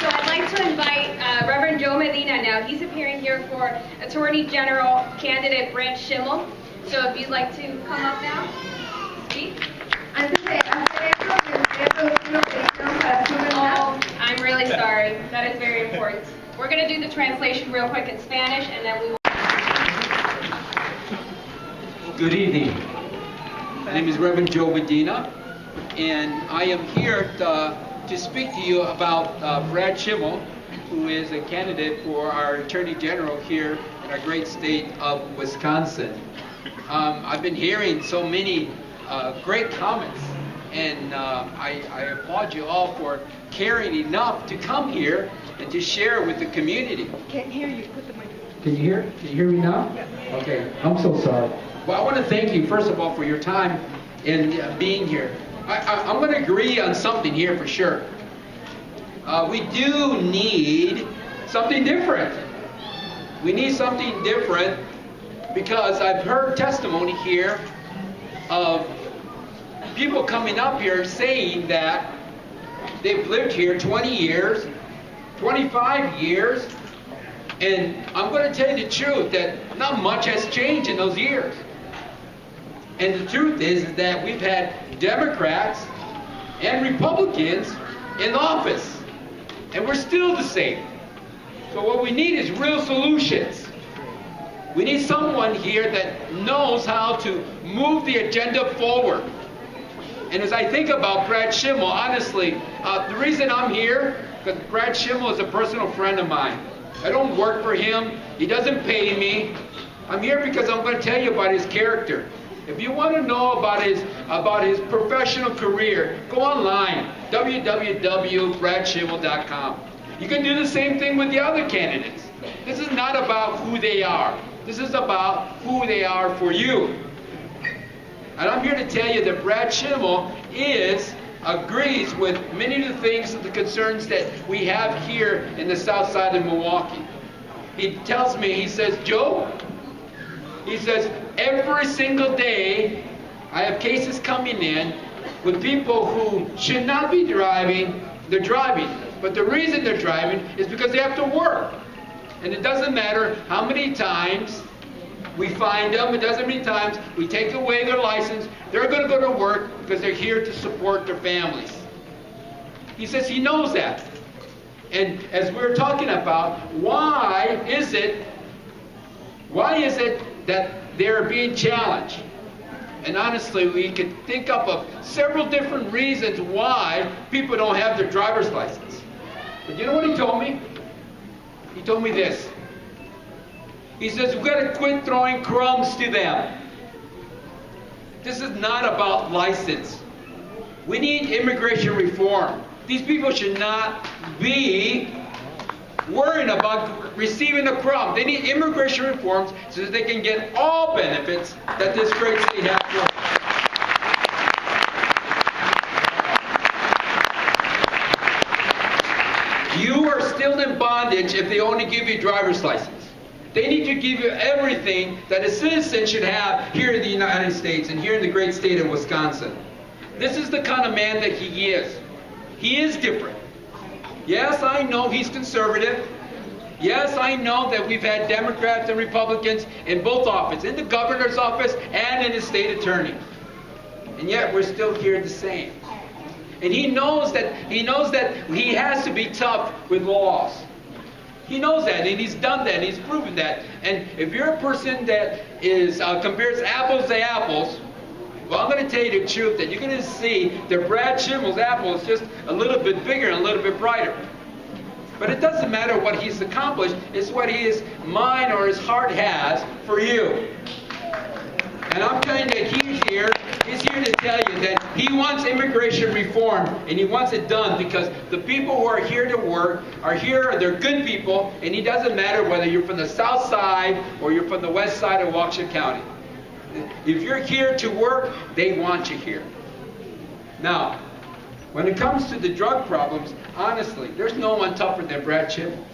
So I'd like to invite Reverend Joe Medina now. He's appearing here for Attorney General candidate Brent Schimmel. So if you'd like to come up now, speak. Oh, I'm really sorry. That is very important. We're going to do the translation real quick in Spanish, and then we will. Good evening. My name is Reverend Joe Medina, and I am here to speak to you about Brad Schimmel, who is a candidate for our Attorney General here in our great state of Wisconsin. I've been hearing so many great comments, and I applaud you all for caring enough to come here and to share with the community. Can't hear you. Put the mic. Can you hear? Can you hear me now? Yes. Okay. I'm so sorry. Well, I want to thank you first of all for your time in being here. I'm going to agree on something here for sure. We do need something different. We need something different because I've heard testimony here of people coming up here saying that they've lived here 20 years, 25 years, and I'm going to tell you the truth that not much has changed in those years. And the truth is that we've had Democrats and Republicans in office, and we're still the same. So what we need is real solutions. We need someone here that knows how to move the agenda forward. And as I think about Brad Schimmel, honestly, the reason I'm here, because Brad Schimmel is a personal friend of mine. I don't work for him. He doesn't pay me. I'm here because I'm going to tell you about his character. If you want to know about his professional career, go online, www.bradschimmel.com. You can do the same thing with the other candidates. This is not about who they are. This is about who they are for you. And I'm here to tell you that Brad Schimmel agrees with many of the things, the concerns that we have here in the south side of Milwaukee. He tells me, he says, Joe, he says, every single day I have cases coming in with people who should not be driving. They're driving. But the reason they're driving is because they have to work. And it doesn't matter how many times we find them, it doesn't many times we take away their license, they're going to go to work because they're here to support their families. He says he knows that. And as we're talking about, why is it that they're being challenged? And honestly, we could think up of several different reasons why people don't have their driver's license. But you know what he told me? He told me this. He says, we've got to quit throwing crumbs to them. This is not about license. We need immigration reform. These people should not be worrying about receiving a crumb. They need immigration reforms so that they can get all benefits that this great state has to offer. You are still in bondage if they only give you a driver's license. They need to give you everything that a citizen should have here in the United States and here in the great state of Wisconsin. This is the kind of man that he is. He is different. Yes, I know he's conservative. Yes, I know that we've had Democrats and Republicans in both offices, in the governor's office and in the state attorney. And yet we're still here the same. And he knows that he has to be tough with laws. He knows that, and he's done that, and he's proven that. And if you're a person that is compares apples to apples, well, I'm going to tell you the truth, that you're going to see that Brad Schimmel's apple is just a little bit bigger and a little bit brighter. But it doesn't matter what he's accomplished, it's what his mind or his heart has for you. And I'm telling you that he's here to tell you that he wants immigration reform, and he wants it done because the people who are here to work are here, they're good people, and it doesn't matter whether you're from the south side or you're from the west side of Waukesha County. If you're here to work, they want you here. Now, when it comes to the drug problems, honestly, there's no one tougher than Brad Schimmel.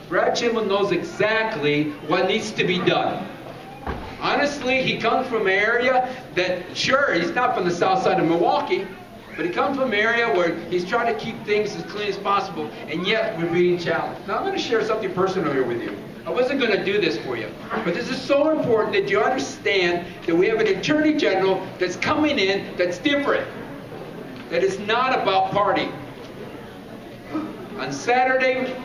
Brad Schimmel knows exactly what needs to be done. Honestly, he comes from an area that, sure, he's not from the south side of Milwaukee, but he comes from an area where he's trying to keep things as clean as possible, and yet we're being challenged. Now, I'm going to share something personal here with you. I wasn't going to do this for you, but this is so important that you understand that we have an Attorney General that's coming in that's different, that is not about party. On Saturday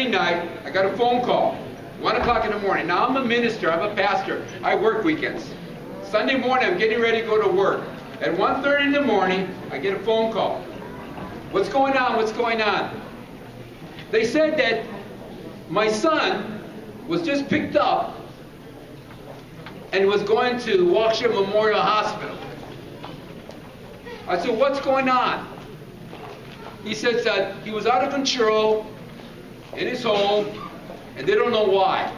night, I got a phone call, 1 o'clock in the morning. Now, I'm a minister, I'm a pastor, I work weekends. Sunday morning, I'm getting ready to go to work. At 1:30 in the morning, I get a phone call. What's going on? What's going on? They said that my son was just picked up and was going to Waukesha Memorial Hospital. I said, what's going on? He says that he was out of control in his home, and they don't know why.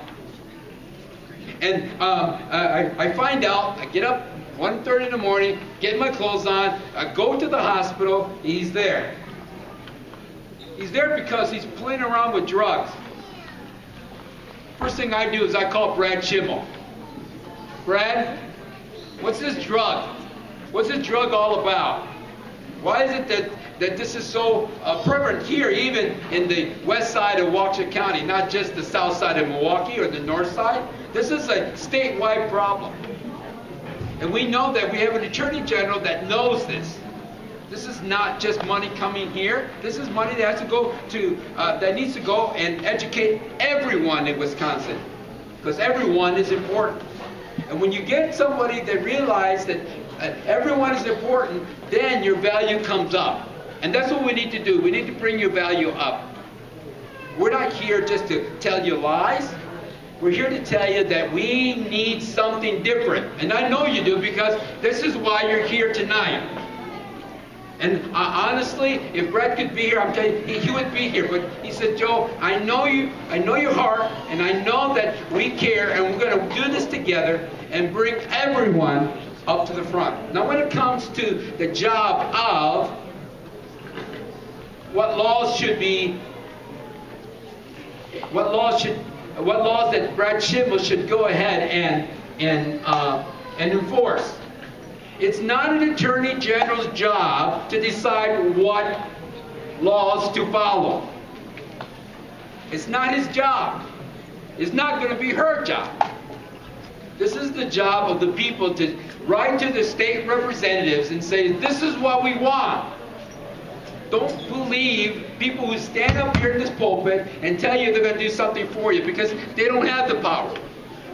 And I find out, I get up 1:30 in the morning, get my clothes on, I go to the hospital, he's there. He's there because he's playing around with drugs. First thing I do is I call Brad Schimmel. Brad, what's this drug? What's this drug all about? Why is it that this is so prevalent here, even in the west side of Waukesha County, not just the south side of Milwaukee or the north side? This is a statewide problem. And we know that we have an Attorney General that knows this. This is not just money coming here. This is money that has to go to, that needs to go and educate everyone in Wisconsin, because everyone is important. And when you get somebody that realizes that everyone is important, then your value comes up. And that's what we need to do. We need to bring your value up. We're not here just to tell you lies. We're here to tell you that we need something different. And I know you do, because this is why you're here tonight. And honestly, if Brett could be here, I'm telling you, he would be here. But he said, Joe, I know you, I know your heart, and I know that we care, and we're going to do this together and bring everyone up to the front. Now, when it comes to the job of what laws that Brad Schimmel should go ahead and enforce. It's not an Attorney General's job to decide what laws to follow. It's not his job. It's not going to be her job. This is the job of the people to write to the state representatives and say, this is what we want. Don't believe people who stand up here in this pulpit and tell you they're going to do something for you, because they don't have the power.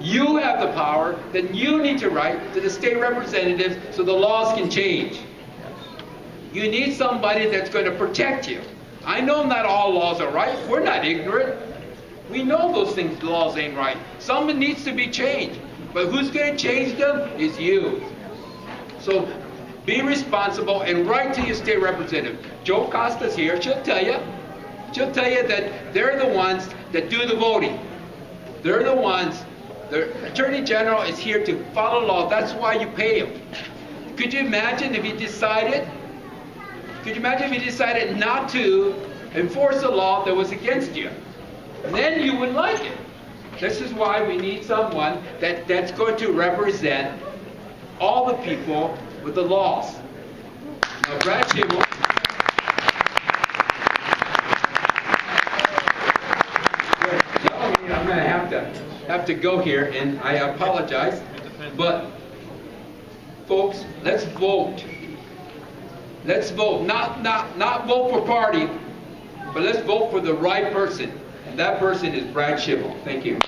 You have the power. Then you need to write to the state representatives so the laws can change. You need somebody that's going to protect you. I know not all laws are right. We're not ignorant. We know those things, laws ain't right. Some needs to be changed. But who's going to change them is you. So be responsible, and write to your state representative. Joe Costa's here. She'll tell you that they're the ones that do the voting. They're the ones. The Attorney General is here to follow law. That's why you pay him. Could you imagine if he decided not to enforce a law that was against you? Then you wouldn't like it. This is why we need someone that's going to represent all the people with the laws. Now, Brad Schimmel. I'm going to have to go here, and I apologize, but folks, let's vote. Let's vote. Not vote for party, but let's vote for the right person. And that person is Brad Schimmel. Thank you.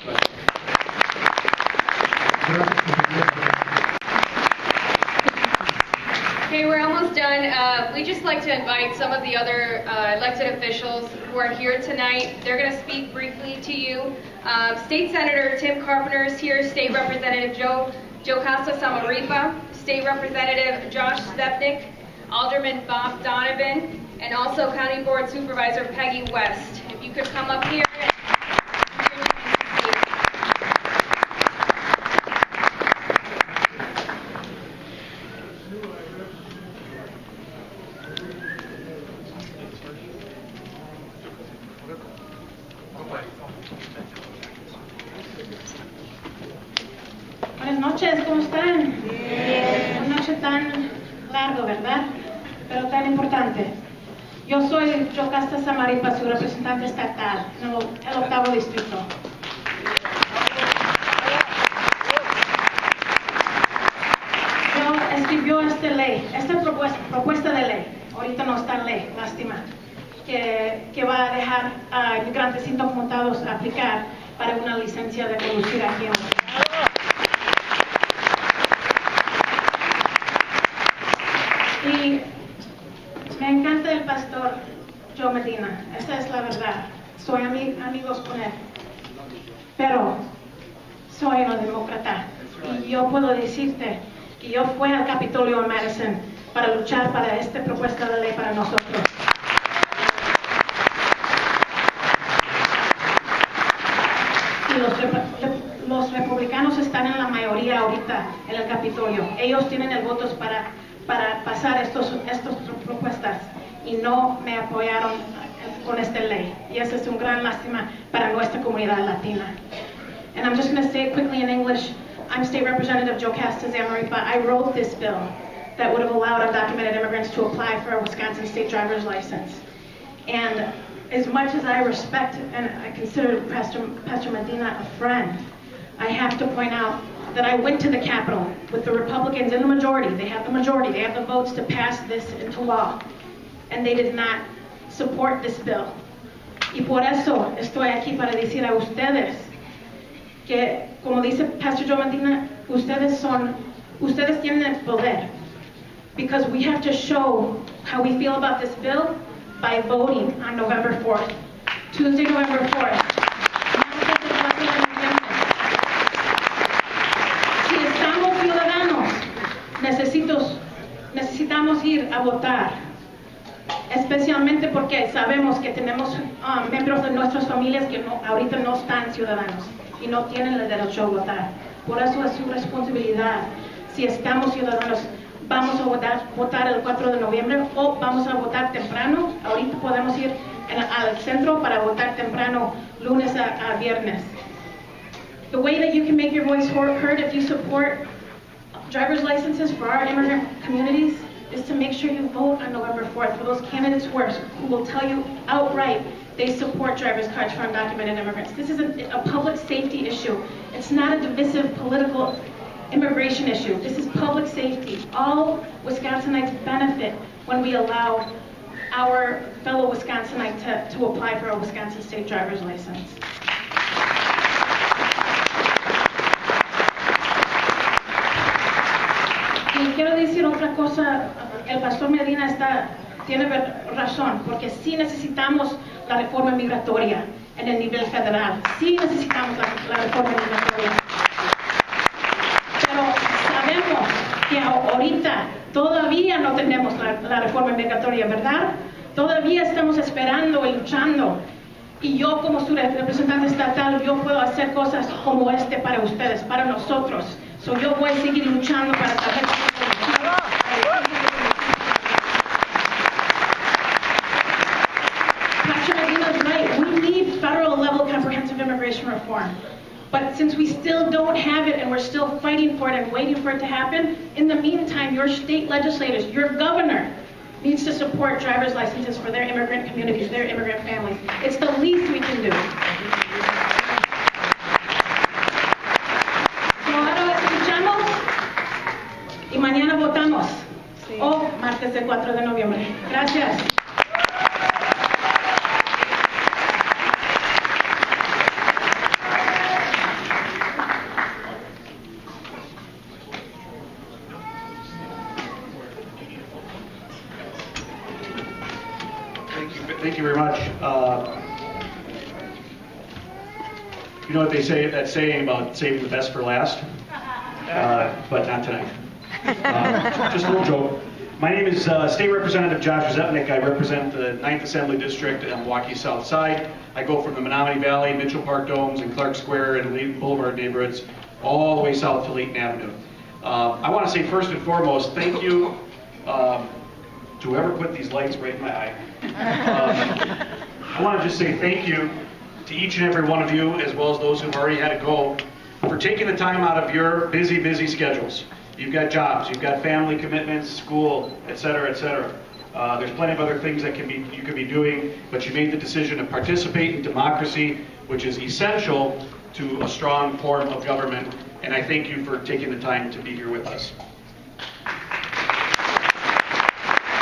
Okay, we're almost done. We'd just like to invite some of the other elected officials who are here tonight. They're going to speak briefly to you. State Senator Tim Carpenter is here. State Representative Joe Costa Samaripa. State Representative Josh Stepnick. Alderman Bob Donovan. And also County Board Supervisor Peggy West. If you could come up here. Buenas noches, ¿cómo están? Bien. Una noche tan largo, ¿verdad? Pero tan importante. Yo soy Joe Costa Samaripa, su representante estatal en el 8º distrito. Yo escribió esta propuesta de ley, ahorita no está en ley, lástima, que va a dejar a inmigrantes indocumentados a aplicar para una licencia de conducir aquí en México. Y me encanta el pastor Joe Medina, esa es la verdad. Soy amigos con él. Pero soy una demócrata. Y yo puedo decirte que yo fui al Capitolio en Madison para luchar para esta propuesta de ley para nosotros. Y los republicanos están en la mayoría ahorita en el Capitolio. Ellos tienen el voto para pasar estas propuestas y no me apoyaron con esta ley. Y eso es un gran lástima para nuestra comunidad latina. And I'm just going to say it quickly in English. I'm State Representative Joe Costa Samaripa. I wrote this bill that would have allowed undocumented immigrants to apply for a Wisconsin state driver's license. And as much as I respect and I consider Pastor Medina a friend, I have to point out that I went to the Capitol with the Republicans in the majority. They have the majority. They have the votes to pass this into law. And they did not support this bill. Y por eso estoy aquí para decir a ustedes que, como dice Pastor Joe Medina, ustedes tienen el poder. Because we have to show how we feel about this bill by voting on November 4th. Tuesday, November 4th. Necesitamos ir a votar, especialmente porque sabemos que tenemos miembros de nuestras familias que ahorita no están ciudadanos y no tienen el derecho a votar. Por eso es su responsabilidad. Si estamos ciudadanos, vamos a votar el 4 de noviembre o vamos a votar temprano. Ahorita podemos ir al centro para votar temprano, lunes a viernes. The way that you can make your voice heard if you support driver's licenses for our immigrant communities is to make sure you vote on November 4th for those candidates who will tell you outright they support driver's cards for undocumented immigrants. This is a public safety issue. It's not a divisive political immigration issue. This is public safety. All Wisconsinites benefit when we allow our fellow Wisconsinite to apply for a Wisconsin state driver's license. Y quiero decir otra cosa, el pastor Medina tiene razón, porque sí necesitamos la reforma migratoria en el nivel federal, sí necesitamos la reforma migratoria. Pero sabemos que ahorita todavía no tenemos la reforma migratoria, ¿verdad? Todavía estamos esperando y luchando. Y yo como su representante estatal, yo puedo hacer cosas como este para ustedes, para nosotros. So yo voy a seguir luchando para traer Pastor Medina's right. We need federal level comprehensive immigration reform. But since we still don't have it and we're still fighting for it and waiting for it to happen, in the meantime, your state legislators, your governor, needs to support driver's licenses for their immigrant communities, their immigrant families. It's the least we can do. So ahora escuchamos y mañana votamos. O martes el 4 de noviembre. Gracias. Thank you very much. You know what they say, that saying about saving the best for last? But not tonight. Just a little joke. My name is State Representative Josh Zepnik. I represent the 9th Assembly District in Milwaukee South Side. I go from the Menominee Valley, Mitchell Park Domes, and Clark Square and Layton Boulevard neighborhoods all the way south to Layton Avenue. I want to say first and foremost, thank you to whoever put these lights right in my eye. I want to just say thank you to each and every one of you, as well as those who've already had to go, for taking the time out of your busy, busy schedules. You've got jobs, you've got family commitments, school, et cetera, et cetera. There's plenty of other things that you could be doing, but you made the decision to participate in democracy, which is essential to a strong form of government, and I thank you for taking the time to be here with us.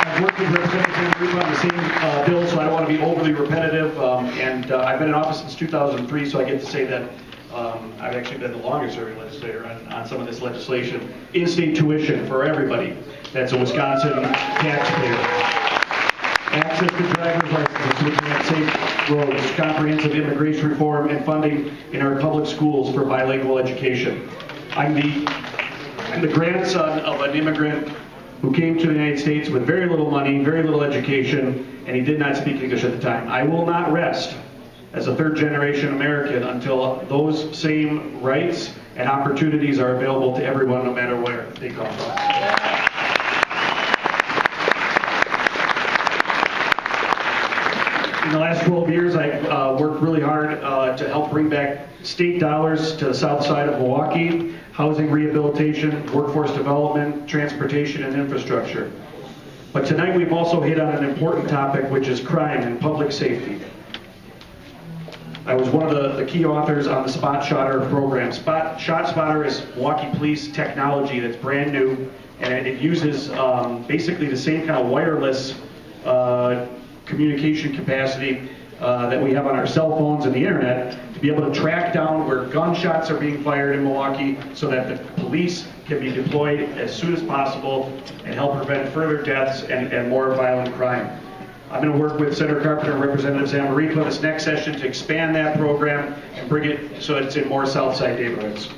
I've worked with Representative Burke on the same bill, so I don't want to be overly repetitive, and I've been in office since 2003, so I get to say that I've actually been the longest serving legislator on some of this legislation. In-state tuition for everybody that's a Wisconsin taxpayer. Access to driver's licenses, looking at safe roads, comprehensive immigration reform, and funding in our public schools for bilingual education. I'm the grandson of an immigrant who came to the United States with very little money, very little education, and he did not speak English at the time. I will not rest as a third-generation American until those same rights and opportunities are available to everyone, no matter where they come from. In the last 12 years, I've worked really hard to help bring back state dollars to the south side of Milwaukee, housing rehabilitation, workforce development, transportation, and infrastructure. But tonight we've also hit on an important topic, which is crime and public safety. I was one of the key authors on the Spot Shotter program. ShotSpotter is Milwaukee Police technology that's brand new, and it uses basically the same kind of wireless communication capacity that we have on our cell phones and the internet to be able to track down where gunshots are being fired in Milwaukee so that the police can be deployed as soon as possible and help prevent further deaths and more violent crime. I'm going to work with Senator Carpenter and Representative Zamaripa this next session to expand that program and bring it so it's in more Southside neighborhoods.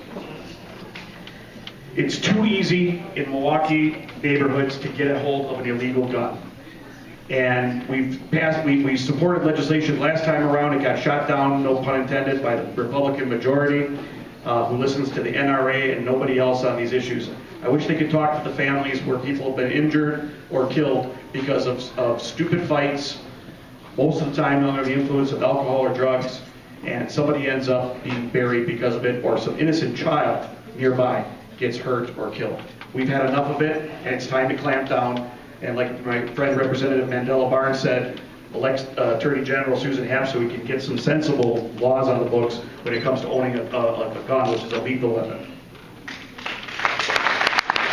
It's too easy in Milwaukee neighborhoods to get a hold of an illegal gun. And we supported legislation last time around. It got shot down, no pun intended, by the Republican majority who listens to the NRA and nobody else on these issues. I wish they could talk to the families where people have been injured or killed because of stupid fights, most of the time under the influence of alcohol or drugs, and somebody ends up being buried because of it, or some innocent child nearby gets hurt or killed. We've had enough of it, and it's time to clamp down. And like my friend Representative Mandela Barnes said, elect Attorney General Susan Happ so we can get some sensible laws on the books when it comes to owning a gun, which is a lethal weapon.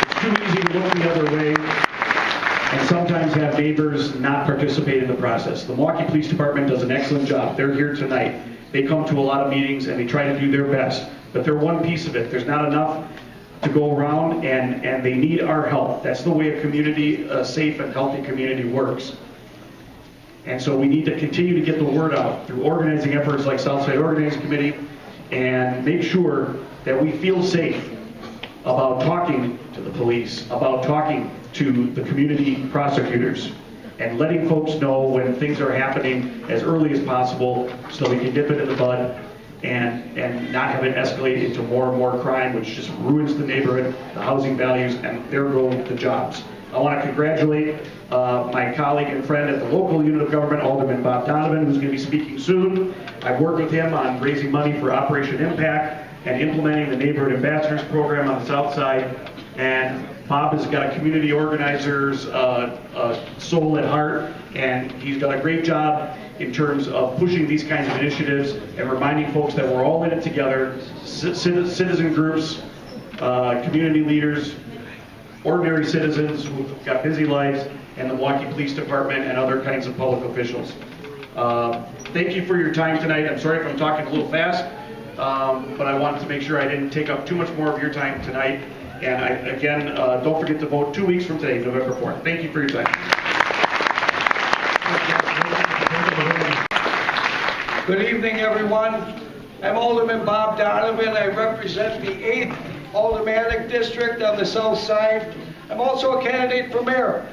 It's too easy to look the other way and sometimes have neighbors not participate in the process. The Milwaukee Police Department does an excellent job. They're here tonight. They come to a lot of meetings and they try to do their best, but they're one piece of it. There's not enough to go around, and they need our help. That's the way a community, a safe and healthy community works. And so we need to continue to get the word out through organizing efforts like Southside Organizing Committee and make sure that we feel safe about talking to the police about talking to the community prosecutors and letting folks know when things are happening as early as possible so we can nip it in the bud and not have it escalate into more and more crime, which just ruins the neighborhood, the housing values, and there go the jobs. I want to congratulate my colleague and friend at the local unit of government, Alderman Bob Donovan, who's going to be speaking soon. I've worked with him on raising money for Operation Impact and implementing the Neighborhood Ambassadors program on the south side. And Bob has got a community organizer's soul at heart, and he's done a great job in terms of pushing these kinds of initiatives and reminding folks that we're all in it together, citizen groups, community leaders, ordinary citizens who've got busy lives, and the Milwaukee Police Department and other kinds of public officials. Thank you for your time tonight. I'm sorry if I'm talking a little fast, but I wanted to make sure I didn't take up too much more of your time tonight. And again, don't forget to vote 2 weeks from today, November 4th. Thank you for your time. Good evening, everyone. I'm Alderman Bob Donovan. I represent the 8th Aldermanic District on the south side. I'm also a candidate for mayor.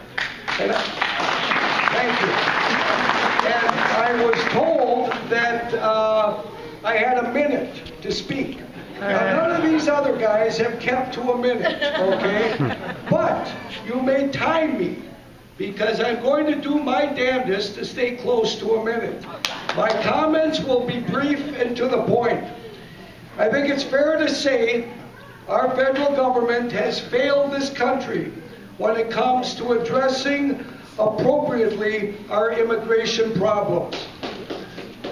And thank you. And I was told that I had a minute to speak. Now, none of these other guys have kept to a minute, okay? But you may time me, because I'm going to do my damnedest to stay close to a minute. My comments will be brief and to the point. I think it's fair to say our federal government has failed this country when it comes to addressing appropriately our immigration problems.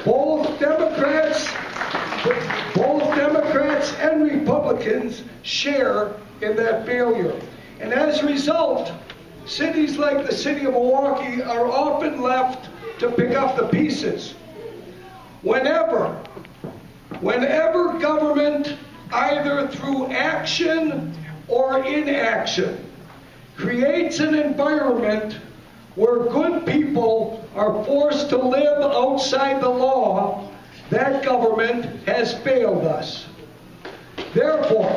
Both Democrats and Republicans share in that failure. And as a result, cities like the city of Milwaukee are often left to pick up the pieces. Whenever government, either through action or inaction, creates an environment where good people are forced to live outside the law, that government has failed us. Therefore,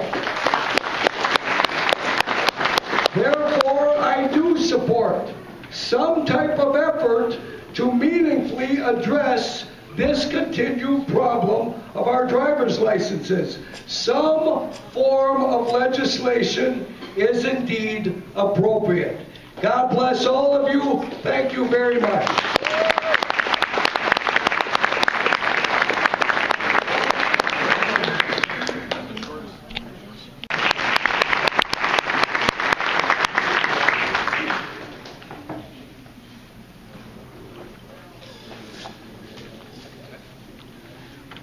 I do support some type of effort to meaningfully address this continued problem of our driver's licenses. Some form of legislation is indeed appropriate. God bless all of you. Thank you very much.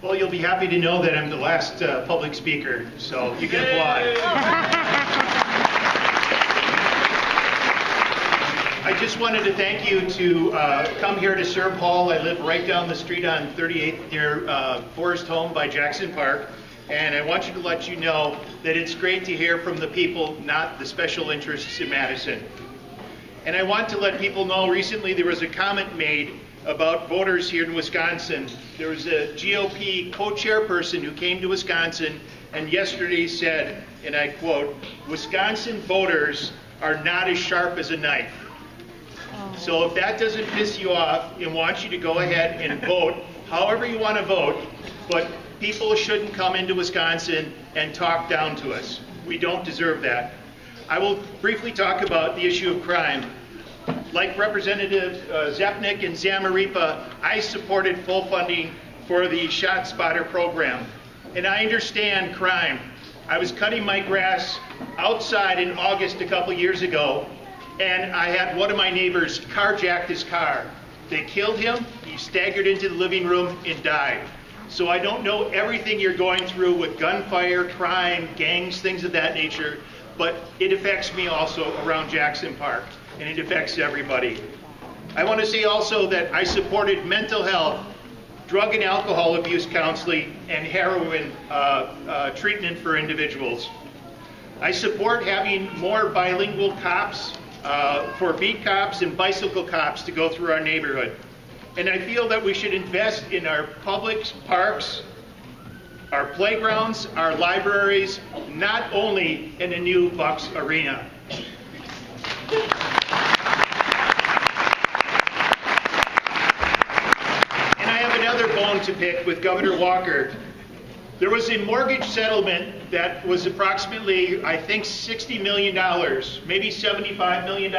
Well, you'll be happy to know that I'm the last public speaker, so you can applaud. I just wanted to thank you to come here to Serb Hall. I live right down the street on 38th near Forest Home by Jackson Park. And I want you to let you know that it's great to hear from the people, not the special interests in Madison. And I want to let people know recently there was a comment made about voters here in Wisconsin. There was a GOP co-chairperson who came to Wisconsin and yesterday said, and I quote, "Wisconsin voters are not as sharp as a knife." So if that doesn't piss you off, I want you to go ahead and vote however you want to vote, but people shouldn't come into Wisconsin and talk down to us. We don't deserve that. I will briefly talk about the issue of crime. Like Representative Zepnik and Zamaripa, I supported full funding for the Shot Spotter program. And I understand crime. I was cutting my grass outside in August a couple years ago, and I had one of my neighbors carjacked his car. They killed him, he staggered into the living room and died. So I don't know everything you're going through with gunfire, crime, gangs, things of that nature, but it affects me also around Jackson Park, and it affects everybody. I want to say also that I supported mental health, drug and alcohol abuse counseling, and heroin treatment for individuals. I support having more bilingual cops for beat cops and bicycle cops to go through our neighborhood. And I feel that we should invest in our public parks, our playgrounds, our libraries, not only in the new Bucks Arena. And I have another bone to pick with Governor Walker. There was a mortgage settlement that was approximately, I think, $60 million, maybe $75 million.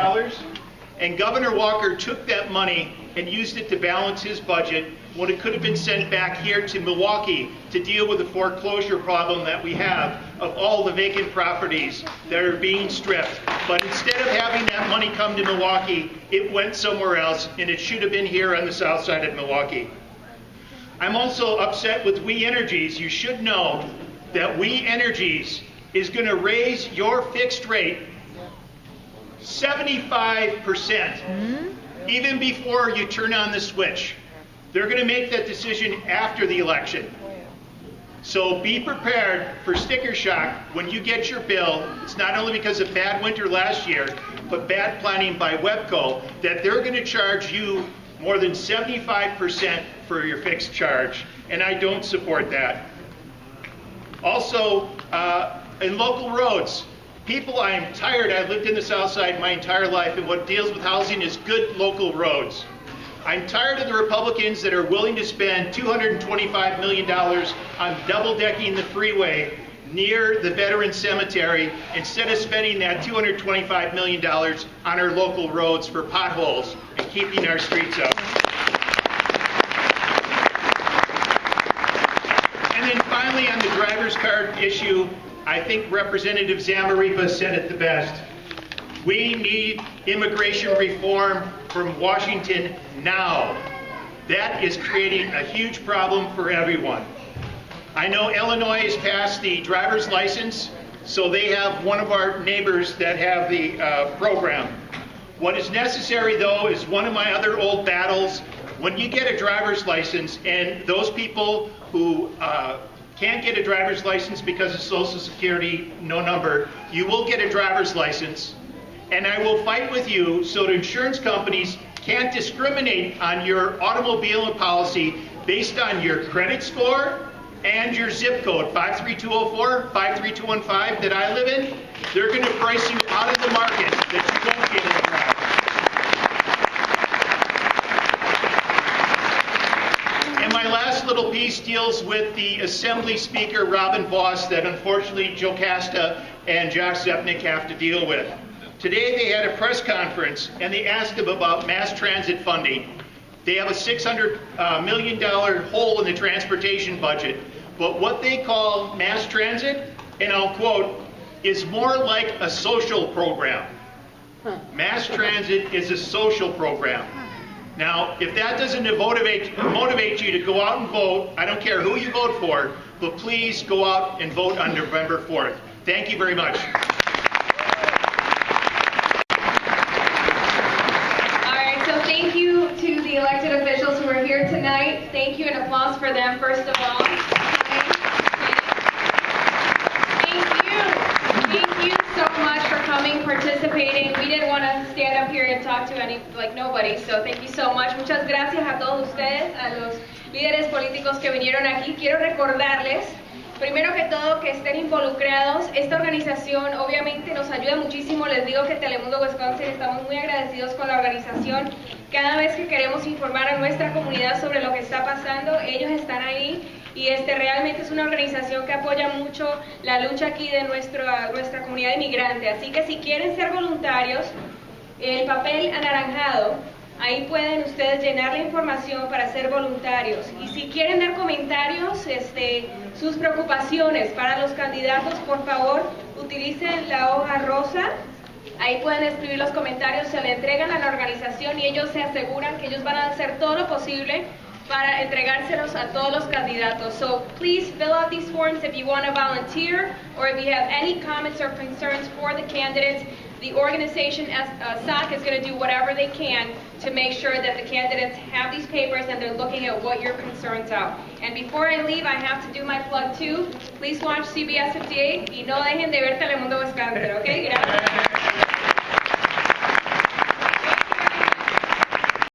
And Governor Walker took that money and used it to balance his budget when it could have been sent back here to Milwaukee to deal with the foreclosure problem that we have of all the vacant properties that are being stripped. But instead of having that money come to Milwaukee, it went somewhere else, and it should have been here on the south side of Milwaukee. I'm also upset with We Energies. You should know that We Energies is going to raise your fixed rate 75%, even before you turn on the switch. They're going to make that decision after the election. So be prepared for sticker shock when you get your bill. It's not only because of bad winter last year, but bad planning by WEPCO, that they're going to charge you more than 75% for your fixed charge, and I don't support that. Also, in local roads, people, I am tired. I've lived in the South Side my entire life, and what deals with housing is good local roads. I'm tired of the Republicans that are willing to spend $225 million on double-decking the freeway near the Veterans Cemetery instead of spending that $225 million on our local roads for potholes and keeping our streets up. And then finally, on the driver's card issue, I think Representative Zamaripa said it the best. We need immigration reform from Washington now. That is creating a huge problem for everyone. I know Illinois has passed the driver's license, so they have one of our neighbors that have the program. What is necessary, though, is one of my other old battles. When you get a driver's license, and those people who can't get a driver's license because of Social Security, no number, you will get a driver's license. And I will fight with you so that insurance companies can't discriminate on your automobile policy based on your credit score and your zip code, 53204, 53215 that I live in. They're going to price you out of the market that you won't get a driver. And my last little piece deals with the Assembly Speaker, Robin Voss, that unfortunately Joe Casta and Josh Zepnick have to deal with. Today they had a press conference and they asked him about mass transit funding. They have a $600 million hole in the transportation budget. But what they call mass transit, and I'll quote, is more like a social program. Mass transit is a social program. Now, if that doesn't motivate you to go out and vote, I don't care who you vote for, but please go out and vote on November 4th. Thank you very much. Thank you to the elected officials who are here tonight. Thank you, and applause for them, first of all. Thank you so much for coming, participating. We didn't want to stand up here and talk to nobody, so thank you so much. Muchas gracias a todos ustedes, a los líderes políticos que vinieron aquí. Quiero recordarles, primero que todo, que estén involucrados. Esta organización obviamente nos ayuda muchísimo. Les digo que Telemundo Wisconsin estamos muy agradecidos con la organización. Cada vez que queremos informar a nuestra comunidad sobre lo que está pasando, ellos están ahí y realmente es una organización que apoya mucho la lucha aquí de nuestra comunidad inmigrante. Así que si quieren ser voluntarios, el papel anaranjado, ahí pueden ustedes llenar la información para ser voluntarios. Y si quieren dar comentarios, sus preocupaciones para los candidatos, por favor, utilicen la hoja rosa. Ahí pueden escribir los comentarios, se le entregan a la organización y ellos se aseguran que ellos van a hacer todo lo posible para entregárselos a todos los candidatos. So please fill out these forms if you want to volunteer or if you have any comments or concerns for the candidates. The organization, SOC, is going to do whatever they can to make sure that the candidates have these papers and they're looking at what your concerns are. And before I leave, I have to do my plug too. Please watch CBS 58 y no dejen de ver Telemundo Wisconsin, ¿ok? Gracias.